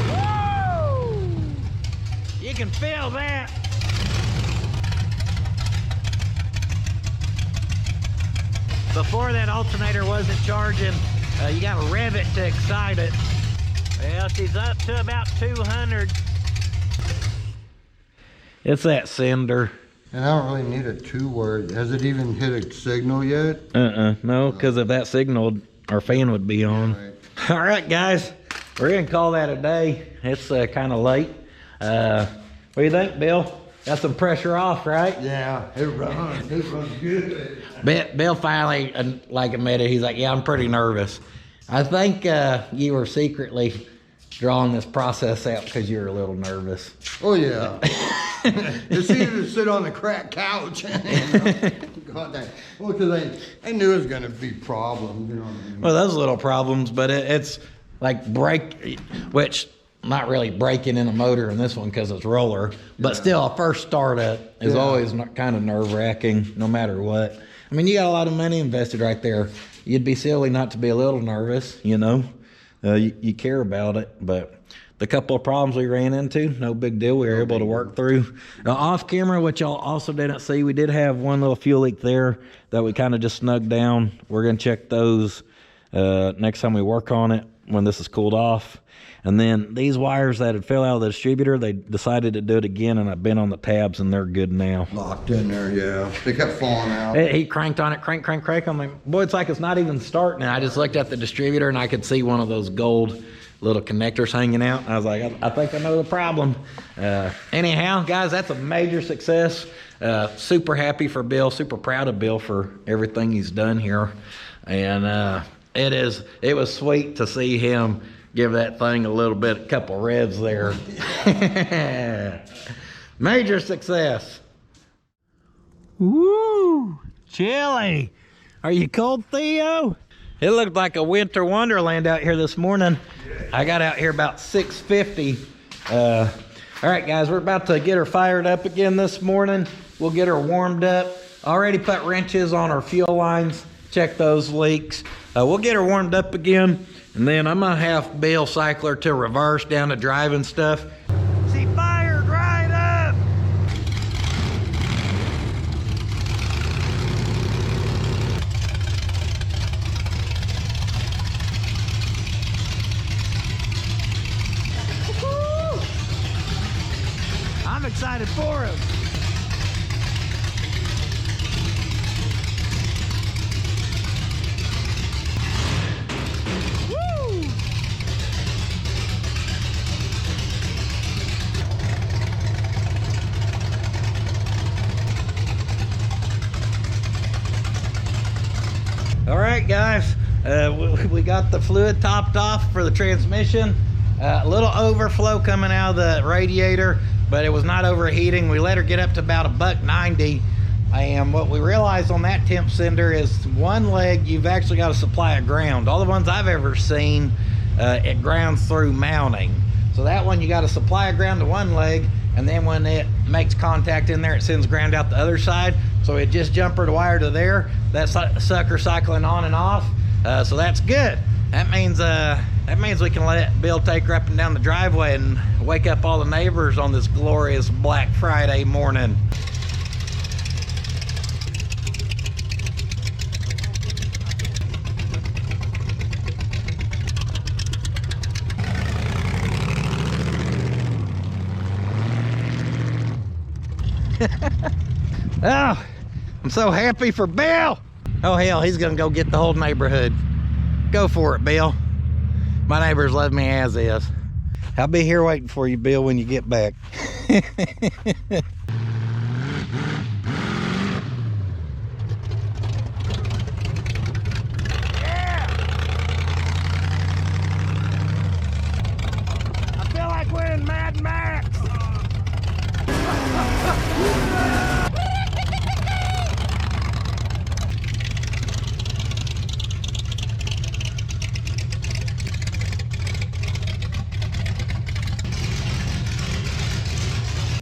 Woo! You can feel that. Before that alternator wasn't charging, you gotta rev it to excite it. Well, she's up to about 200. It's that cinder. And I don't really need a 2-word. Has it even hit a signal yet? No, because if that signaled, our fan would be on. Right. All right, guys, we're gonna call that a day. It's kind of late. What do you think, Bill? Got some pressure off, right? Yeah, it runs good. Bill finally like admitted, he's like, yeah, I'm pretty nervous. I think you were secretly drawing this process out because you were a little nervous. Oh yeah. It's easier to sit on the cracked couch. God dang. Well, because I knew it was going to be problems. You know what I mean? Well, those little problems, but it's like which not really breaking in a motor in this one because it's roller, but still a first startup is always kind of nerve-wracking no matter what. I mean, you got a lot of money invested right there. You'd be silly not to be a little nervous, you know. You care about it, but the couple of problems we ran into, no big deal. We were able to work through. Off camera, which y'all also didn't see, we did have one little fuel leak there that we kind of just snugged down. We're going to check those next time we work on it when this is cooled off. And then these wires that had fell out of the distributor, they decided to do it again, and I've been on the tabs, and they're good now. Locked in there, yeah. They kept falling out. He cranked on it, crank. I'm like, boy, it's like it's not even starting. And I just looked at the distributor, and I could see one of those gold little connectors hanging out. I was like, I think I know the problem. Anyhow, guys, that's a major success. Super happy for Bill, super proud of Bill for everything he's done here. And it was sweet to see him give that thing a couple revs there. Major success. Woo, chilly. Are you cold, Theo? It looked like a winter wonderland out here this morning. I got out here about 6:50. All right, guys, we're about to get her fired up again this morning. We'll get her warmed up. Already put wrenches on our fuel lines. Check those leaks. We'll get her warmed up again, and then I'm gonna have Bill cycle her to reverse down to drive and stuff. She fired right up. Woo-hoo! I'm excited for him. All right, guys, we got the fluid topped off for the transmission. A little overflow coming out of the radiator, but it was not overheating. We let her get up to about $1.90, and what we realized on that temp sender is one leg you've actually got to supply a ground. All the ones I've ever seen, it grounds through mounting. So that one you got to supply a ground to one leg, and then when it makes contact in there, it sends ground out the other side. So it just jumpered wire to there. That sucker cycling on and off. So that's good. That means we can let Bill take her up and down the driveway and wake up all the neighbors on this glorious Black Friday morning. Oh, I'm so happy for Bill. Oh hell, he's gonna go get the whole neighborhood. Go for it, Bill. My neighbors love me as is. I'll be here waiting for you, Bill, when you get back. Yeah! I feel like we're in Mad Max.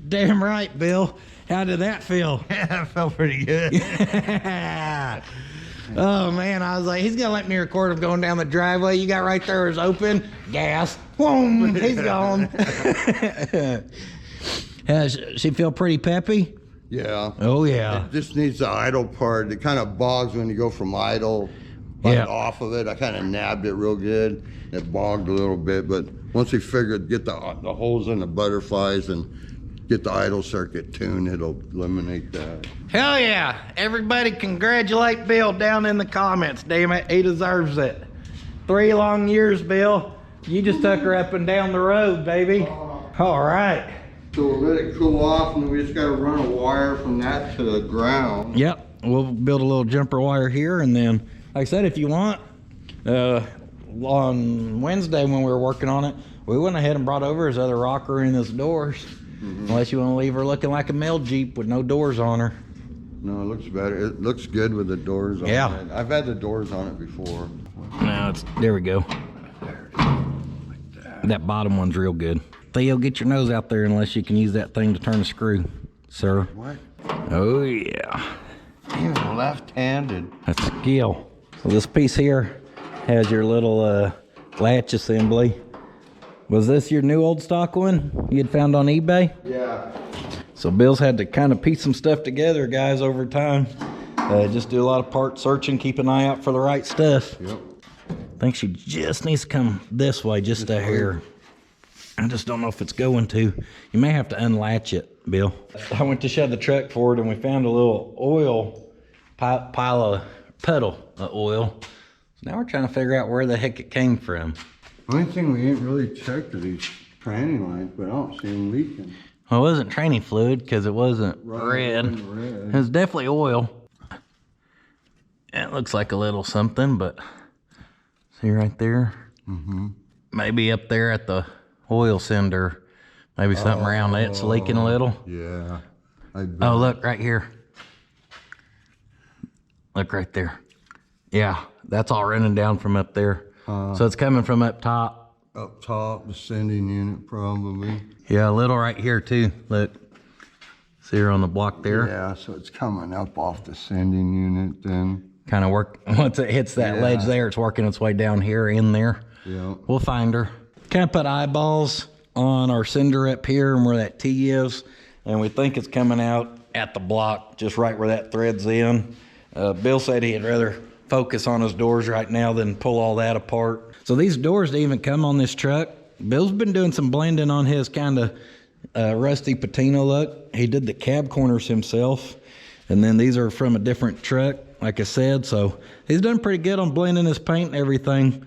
Damn right, Bill. How did that feel? That felt pretty good. Oh man, I was like, he's gonna let me record him going down the driveway. You got right there is open, gas, boom, he's gone. She feel pretty peppy? Yeah. Oh yeah. It just needs the idle part. It kind of bogs when you go from idle off of it. I kind of nabbed it real good. It bogged a little bit, but once we figured get the holes in the butterflies and get the idle circuit tuned, it'll eliminate that. Hell yeah. Everybody congratulate Bill down in the comments, damn it. He deserves it. 3 long years, Bill. You just took her up and down the road, baby. All right. So we'll let it cool off, and we just got to run a wire from that to the ground. Yep. We'll build a little jumper wire here, and then, like I said, if you want, on Wednesday when we were working on it, we went ahead and brought over his other rocker and his doors. Unless you want to leave her looking like a mail Jeep with no doors on her. No, it looks better. It looks good with the doors on Yeah. it. I've had the doors on it before. No, there we go. That bottom one's real good. Theo, get your nose out there unless you can use that thing to turn a screw, sir. What? Oh, yeah. Even left-handed. That's skill. So this piece here has your little latch assembly. Was this your new old stock one you had found on eBay? Yeah. So Bill's had to kind of piece some stuff together, guys, over time. Just do a lot of part searching, keep an eye out for the right stuff. Yep. I think she just needs to come this way, just a hair. I just don't know if it's going to. You may have to unlatch it, Bill. I went to shove the truck forward and we found a little oil puddle of oil. So now we're trying to figure out where the heck it came from. Only thing we ain't really checked are these tranny lines, but I don't see them leaking. Well, it wasn't training fluid because it wasn't red. It was definitely oil. It looks like a little something, but see right there? Maybe up there at the oil cinder. Maybe something around that's leaking a little. Yeah. Oh, look right here. Look right there. Yeah, that's all running down from up there. So it's coming from up top. Up top, the sending unit probably. Yeah, a little right here too. Look. See her on the block there? Yeah, so it's coming up off the sending unit then. Kind of work, once it hits that ledge there, it's working its way down here in there. Yeah. We'll find her. Kind of put eyeballs on our cinder up here and where that T is. And we think it's coming out at the block, just right where that thread's in. Bill said he'd rather focus on his doors right now than pull all that apart. So these doors didn't even come on this truck. Bill's been doing some blending on his kind of rusty patina look. He did the cab corners himself. And then these are from a different truck, like I said. So he's done pretty good on blending his paint and everything.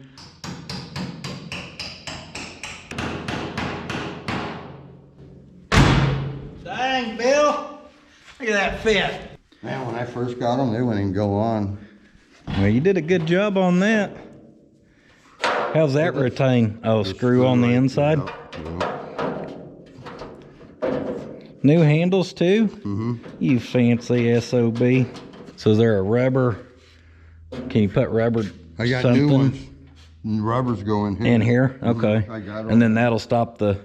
Dang, Bill. Look at that fit. Man, when I first got them, they wouldn't even go on. Well, you did a good job on that. How's that retain? Oh, screw on the inside. New handles too? You fancy SOB. So is there a rubber? Can you put rubber I got something new ones. Rubbers go in here. in here? Okay. I got 'em. And then that'll stop the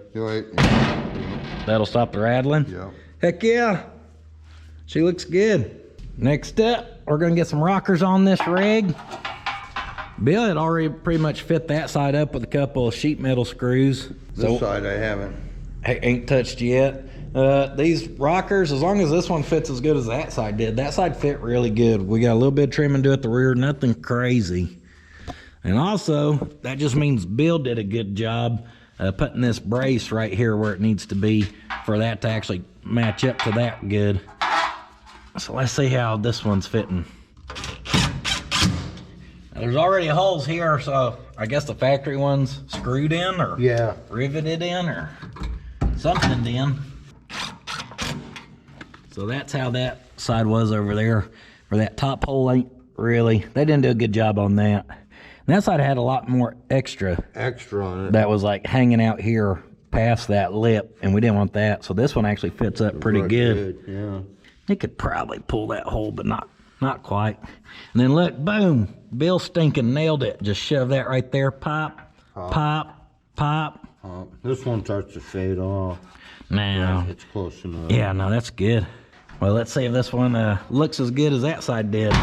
rattling? Yeah. Heck yeah. She looks good. Next up, we're gonna get some rockers on this rig. Bill had already pretty much fit that side up with a couple of sheet metal screws. This side I haven't. Ain't touched yet. These rockers, as long as this one fits as good as that side did, that side fit really good. We got a little bit of trimming to at the rear, nothing crazy. And also, that just means Bill did a good job putting this brace right here where it needs to be for that to actually match up to that good. So let's see how this one's fitting. Now, there's already holes here, so I guess the factory one's screwed in or riveted in or something in. So that's how that side was over there. Where that top hole ain't really, they didn't do a good job on that. And that side had a lot more extra on it. that was like hanging out here past that lip, and we didn't want that. So this one actually fits up pretty good. Yeah. It could probably pull that hole, but not quite. And then look, boom, Bill stinking nailed it. Just shove that right there, pop, pop, pop. This one starts to fade off. Now, It's close enough. yeah, no, that's good. Well, let's see if this one looks as good as that side did.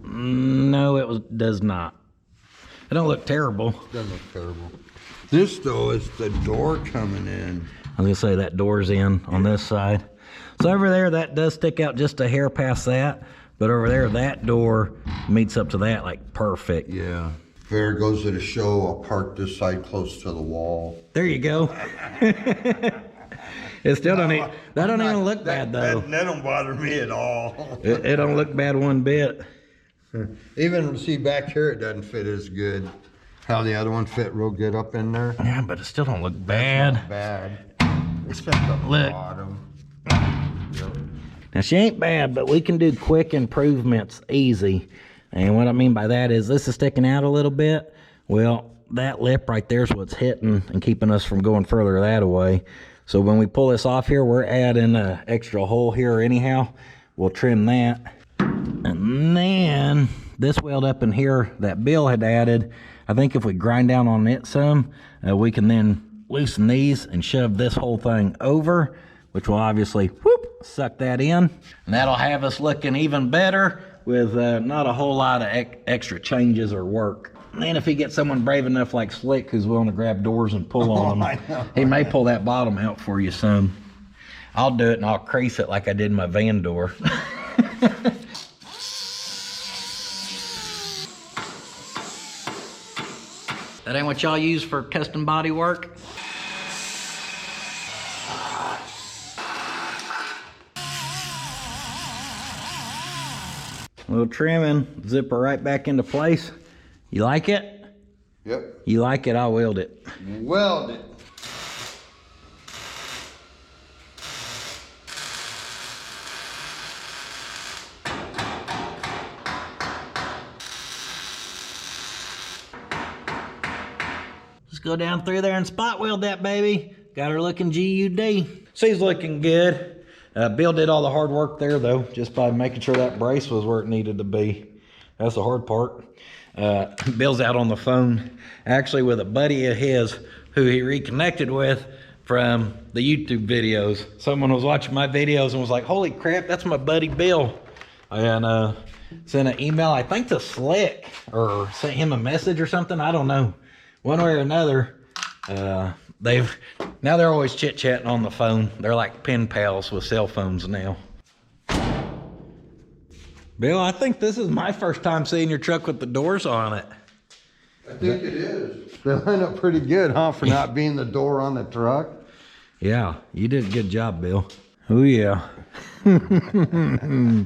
No, does not. It don't look terrible. Doesn't look terrible. This though is the door coming in. I was gonna say that door's in on this side. So over there, that does stick out just a hair past that. But over there, that door meets up to that like perfect. Yeah. There goes to the show. I'll park this side close to the wall. There you go. It still don't even look bad though. That don't bother me at all. It don't look bad one bit. Even see back here, it doesn't fit as good. How the other one fit real good up in there. Yeah, but it still don't look bad. Not bad. It's at the Look. bottom. Now she ain't bad, but we can do quick improvements easy. And what I mean by that is this is sticking out a little bit. Well, that lip right there is what's hitting and keeping us from going further that away. So when we pull this off here, we're adding an extra hole here anyhow. We'll trim that. And then this weld up in here that Bill had added, I think if we grind down on it some, we can then loosen these and shove this whole thing over, which will obviously suck that in. And that'll have us looking even better with not a whole lot of extra changes or work. And if he gets someone brave enough like Slick who's willing to grab doors and pull on them, he may pull that bottom out for you some. I'll do it and I'll crease it like I did my van door. That ain't what y'all use for custom body work? A little trimming, zipper right back into place. You like it? Yep. You like it, I'll weld it. Weld it. Just go down through there and spot weld that baby. Got her looking GUD. She's looking good. Bill did all the hard work there though, just by making sure that brace was where it needed to be. That's the hard part. Bill's out on the phone actually with a buddy of his who he reconnected with from the YouTube videos. Someone was watching my videos and was like, holy crap, that's my buddy Bill. And sent an email, I think to Slick, or sent him a message or something, I don't know. One way or another, now they're always chit-chatting on the phone. They're like pen pals with cell phones now. Bill, I think this is my first time seeing your truck with the doors on it. I think it is. They line up pretty good, huh, for not being the door on the truck? Yeah, you did a good job, Bill. Oh, yeah. It's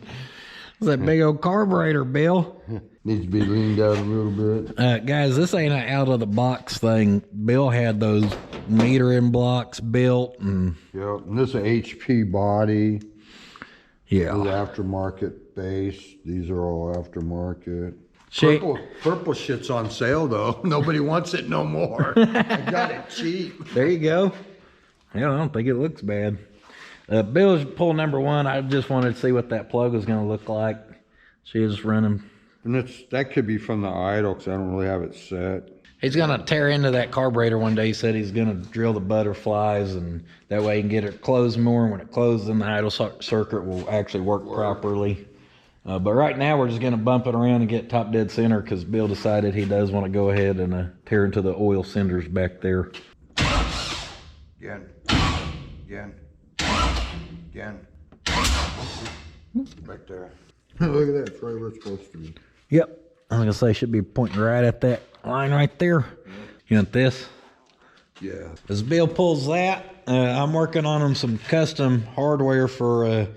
that big old carburetor, Bill. Needs to be leaned out a little bit. Guys, this ain't an out-of-the-box thing. Bill had those metering blocks built. And Yep, and this is an HP body. yeah. With aftermarket base. These are all aftermarket. Shake. Purple shit's on sale though. Nobody wants it no more. I got it cheap. There you go. Yeah, I don't think it looks bad. Bill's pull number one. I just wanted to see what that plug was going to look like. She is running. And that could be from the idle because I don't really have it set. He's going to tear into that carburetor one day. He said he's going to drill the butterflies, and that way he can get it closed more. When it closes, then the idle circuit will actually work properly. But right now we're just going to bump it around and get top dead center because Bill decided he does want to go ahead and tear into the oil cinders back there. Again. Right there. Look at that. It's right where it's supposed to be. Yep. I'm going to say should be pointing right at that line right there. You want this? Yeah. As Bill pulls that, I'm working on him some custom hardware for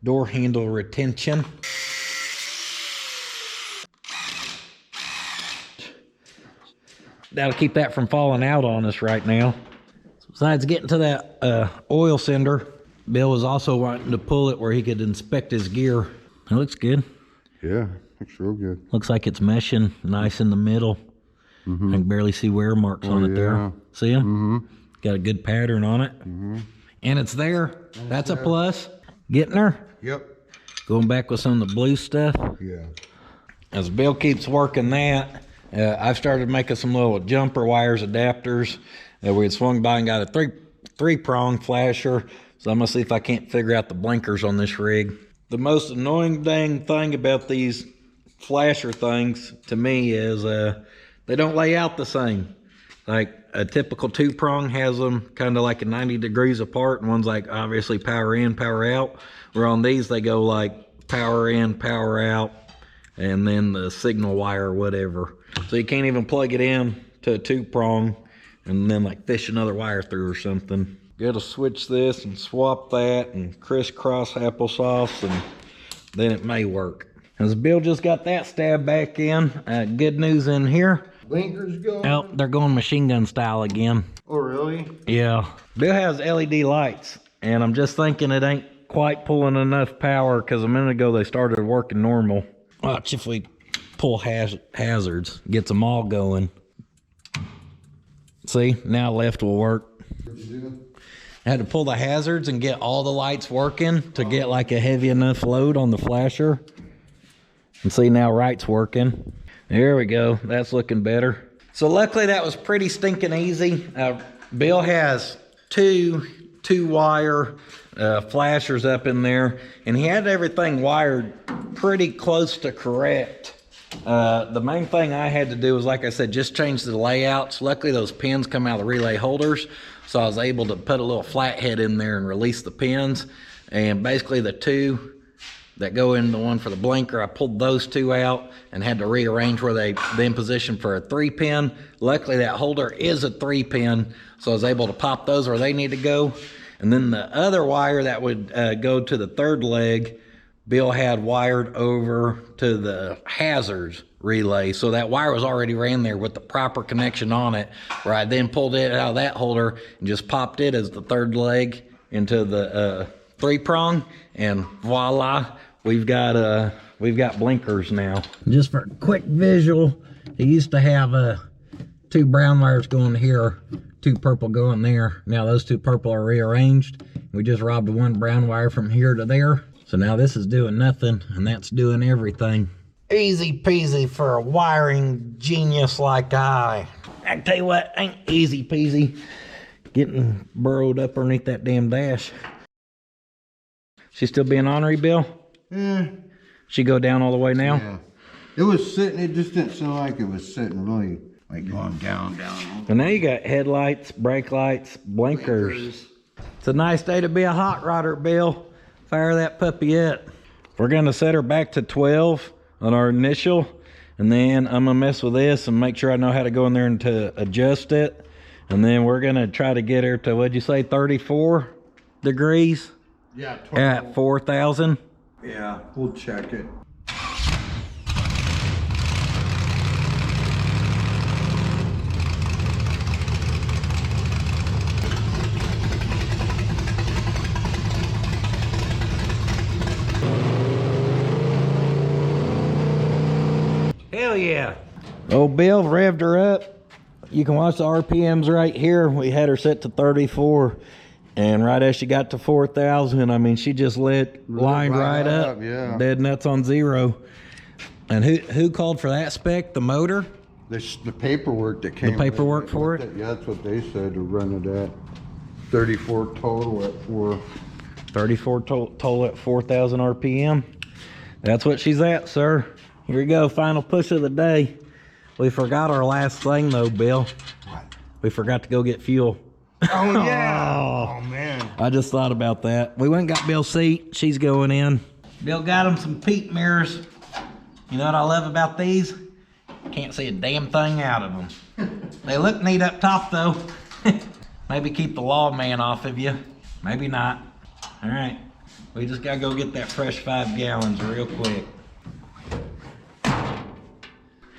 door handle retention. That'll keep that from falling out on us right now. Besides getting to that oil cinder, Bill was also wanting to pull it where he could inspect his gear. It looks good. Yeah, looks real good. Looks like it's meshing nice in the middle. I can barely see wear marks on it there. See them? Got a good pattern on it. And it's there. That's a plus. Getting her. Yep. Going back with some of the blue stuff. Yeah. As Bill keeps working that, I've started making some little jumper wires adapters. We had swung by and got a three-prong flasher. So I'm going to see if I can't figure out the blinkers on this rig. The most annoying dang thing about these flasher things to me is they don't lay out the same. Like a typical two-prong has them kind of like 90 degrees apart, and one's like obviously power in, power out. Where on these they go like power in, power out, and then the signal wire or whatever. So you can't even plug it in to a two-prong and then like fish another wire through or something. Gotta switch this and swap that and crisscross applesauce, and then it may work. As Bill just got that stabbed back in, good news in here. Blinkers go. Oh, they're going machine gun style again. Oh, really? Yeah. Bill has LED lights, and I'm just thinking it ain't quite pulling enough power because a minute ago they started working normal. Watch if we pull hazards, gets them all going. See, now left will work. I had to pull the hazards and get all the lights working to get like a heavy enough load on the flasher. And see, now right's working. There we go. That's looking better. So luckily that was pretty stinking easy. Bill has two wire flashers up in there, and he had everything wired pretty close to correct. The main thing I had to do was, like I said, just change the layouts. Luckily those pins come out of the relay holders, so I was able to put a little flathead in there and release the pins. And basically the two that go in the one for the blinker, I pulled those two out and had to rearrange where they then positioned for a 3-pin. Luckily that holder is a 3-pin, so I was able to pop those where they need to go. And then the other wire that would go to the third leg, Bill had wired over to the hazards relay. So that wire was already ran there with the proper connection on it, where I then pulled it out of that holder and just popped it as the third leg into the 3-prong, and voila, we've got blinkers now. Just for a quick visual, he used to have 2 brown wires going here, 2 purple going there. Now those 2 purple are rearranged. We just robbed 1 brown wire from here to there. So now this is doing nothing, and that's doing everything. Easy peasy for a wiring genius like I tell you what, ain't easy peasy getting burrowed up underneath that damn dash. She still being ornery, Bill? Yeah. She go down all the way now? Yeah. It was sitting, it just didn't seem like it was sitting really, like going down. And now you got headlights, brake lights, blinkers. It's a nice day to be a hot rodder, Bill. Fire that puppy up. We're gonna set her back to 12 on our initial, and then I'm gonna mess with this and make sure I know how to go in there and to adjust it. And then we're gonna try to get her to, what'd you say, 34 degrees? Yeah, At 4,000. Yeah, we'll check it. Hell yeah. Old Bill revved her up. You can watch the RPMs right here. We had her set to 34. And right as she got to 4,000, I mean, she just lined right up. Yeah. Dead nuts on 0. And who called for that spec? The motor? The paperwork that came. The paperwork for it? Yeah, that's what they said to run it at. 34 total at 4. 34 total at 4,000 RPM. That's what she's at, sir. Here we go, final push of the day. We forgot our last thing though, Bill. What? We forgot to go get fuel. Oh yeah. Oh man. I just thought about that. We went and got Bill's seat. She's going in. Bill got him some peep mirrors. You know what I love about these? Can't see a damn thing out of them. They look neat up top though. Maybe keep the lawman off of you. Maybe not. All right. We just gotta go get that fresh 5 gallons real quick.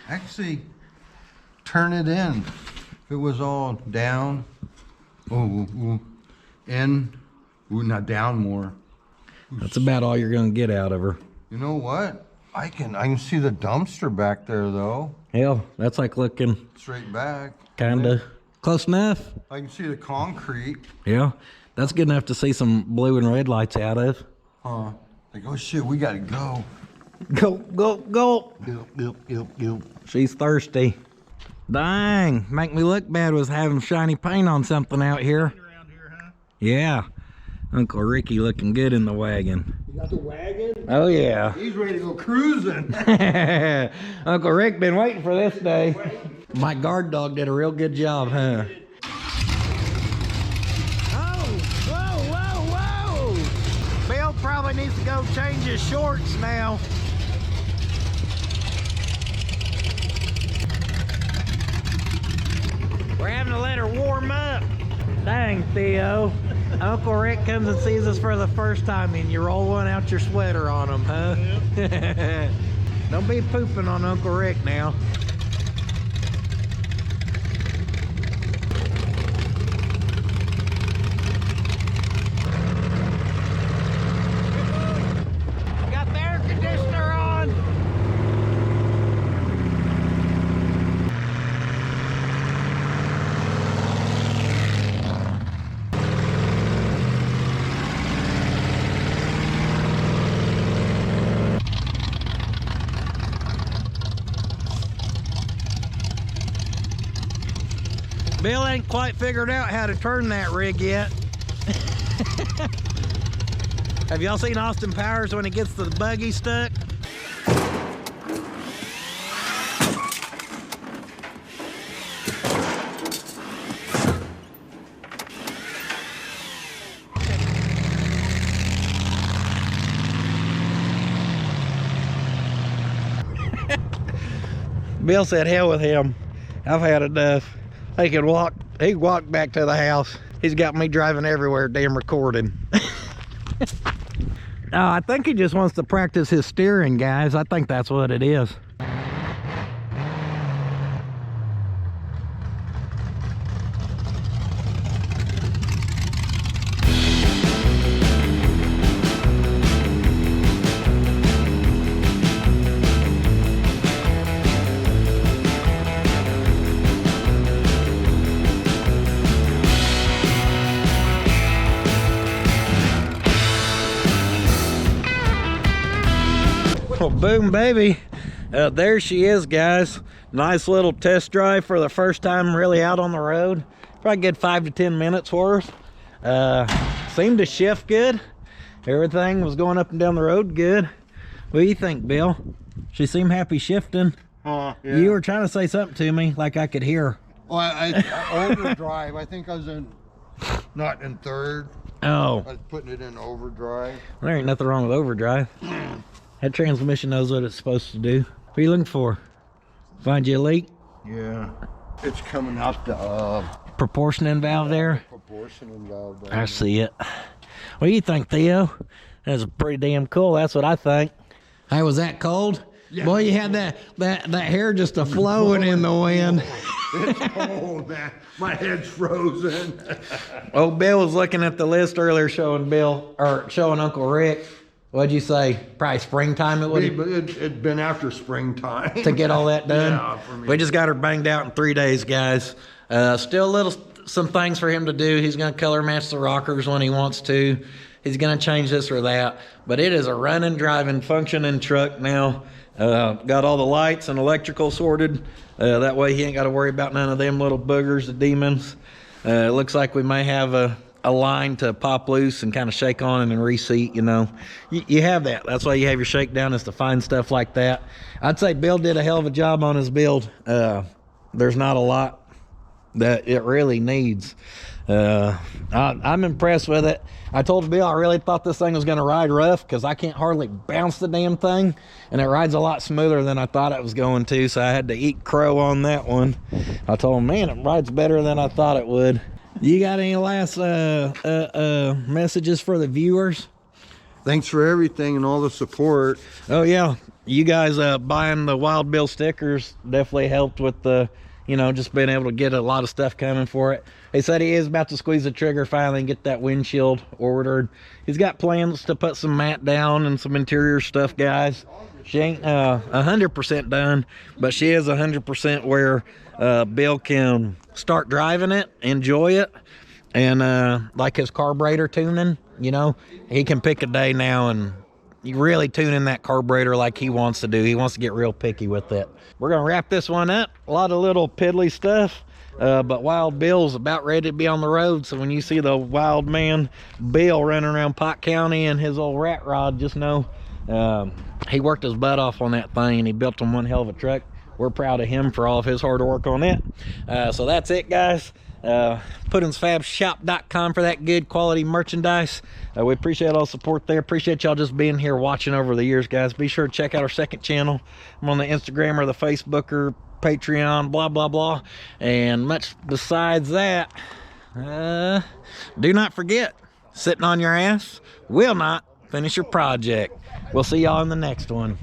Actually, turn it in. If it was all down. Not down more. That's about all you're gonna get out of her. You know what? I can see the dumpster back there though. Hell, that's like looking Straight back. kinda close enough. I can see the concrete. Yeah, that's good enough to see some blue and red lights out of. Huh. Like, oh shit, we gotta go. Go, go, go. Yep. She's thirsty. Dang, make me look bad was having shiny paint on something out here. Around here, huh? Yeah, Uncle Ricky looking good in the wagon. You got the wagon? Oh yeah. He's ready to go cruising. Uncle Rick been waiting for this day. My guard dog did a real good job, huh? Oh, whoa. Bill probably needs to go change his shorts now. We're having to let her warm up. Dang, Theo. Uncle Rick comes and sees us for the first time and you're rolling out your sweater on him, huh? Yep. Don't be pooping on Uncle Rick now. Got the air conditioner on. Bill ain't quite figured out how to turn that rig yet. Have y'all seen Austin Powers when he gets the buggy stuck? Bill said, hell with him. I've had enough. He can walk back to the house. He's got me driving everywhere, damn recording. No, I think he just wants to practice his steering, guys. I think that's what it is. Well, boom, baby. There she is, guys. Nice little test drive for the first time really out on the road. Probably good 5 to 10 minutes for us. Seemed to shift good. Everything was going up and down the road good. What do you think, Bill? She seemed happy shifting. Yeah. You were trying to say something to me like I could hear. Well, I overdrive. I think I was not in third. Oh. I was putting it in overdrive. There ain't nothing wrong with overdrive. That transmission knows what it's supposed to do. What are you looking for? Find you a leak? Yeah. It's coming out the Proportioning valve there? proportioning valve. I see it. What do you think, Theo? That's pretty damn cool. That's what I think. Hey, was that cold? Yeah. Boy, you had that hair just a flowing in the wind. It's cold, man. My head's frozen. Oh, Bill was looking at the list earlier showing Uncle Rick. What'd you say? Probably springtime it would It'd been after springtime. to get all that done? Yeah, for me. We just got her banged out in 3 days, guys. Still some things for him to do. He's gonna color match the rockers when he wants to. He's gonna change this or that. But it is a running, driving, functioning truck now. Got all the lights and electrical sorted. That way he ain't got to worry about none of them little boogers, the demons. It looks like we may have a line to pop loose and kind of shake on and reseat, you know. You have that. That's why you have your shakedown, is to find stuff like that. I'd say Bill did a hell of a job on his build. There's not a lot that it really needs. I'm impressed with it. I told Bill I really thought this thing was going to ride rough because I can't hardly bounce the damn thing, and it rides a lot smoother than I thought it was going to, so I had to eat crow on that one. I told him, man, it rides better than I thought it would. You got any last messages for the viewers? Thanks for everything and all the support. Oh yeah, you guys buying the Wild Bill stickers definitely helped with the, you know, just being able to get a lot of stuff coming for it. He said he is about to squeeze the trigger finally and get that windshield ordered. He's got plans to put some mat down and some interior stuff, guys. She ain't 100% done, but she is 100% where Bill can start driving it, enjoy it, and like his carburetor tuning, you know, he can pick a day now and you really tune in that carburetor like he wants to do. He wants to get real picky with it. We're gonna wrap this one up. A lot of little piddly stuff, but Wild Bill's about ready to be on the road. So when you see the wild man Bill running around Pot County and his old RATROD, just know he worked his butt off on that thing and he built him one hell of a truck. We're proud of him for all of his hard work on it. So that's it, guys. puddins.fab.shop.com for that good quality merchandise. We appreciate all the support there. Appreciate y'all just being here watching over the years, guys. Be sure to check out our second channel. I'm on the Instagram or the Facebook or Patreon, blah blah blah, and much besides that. Do not forget, sitting on your ass will not finish your project. We'll see y'all in the next one.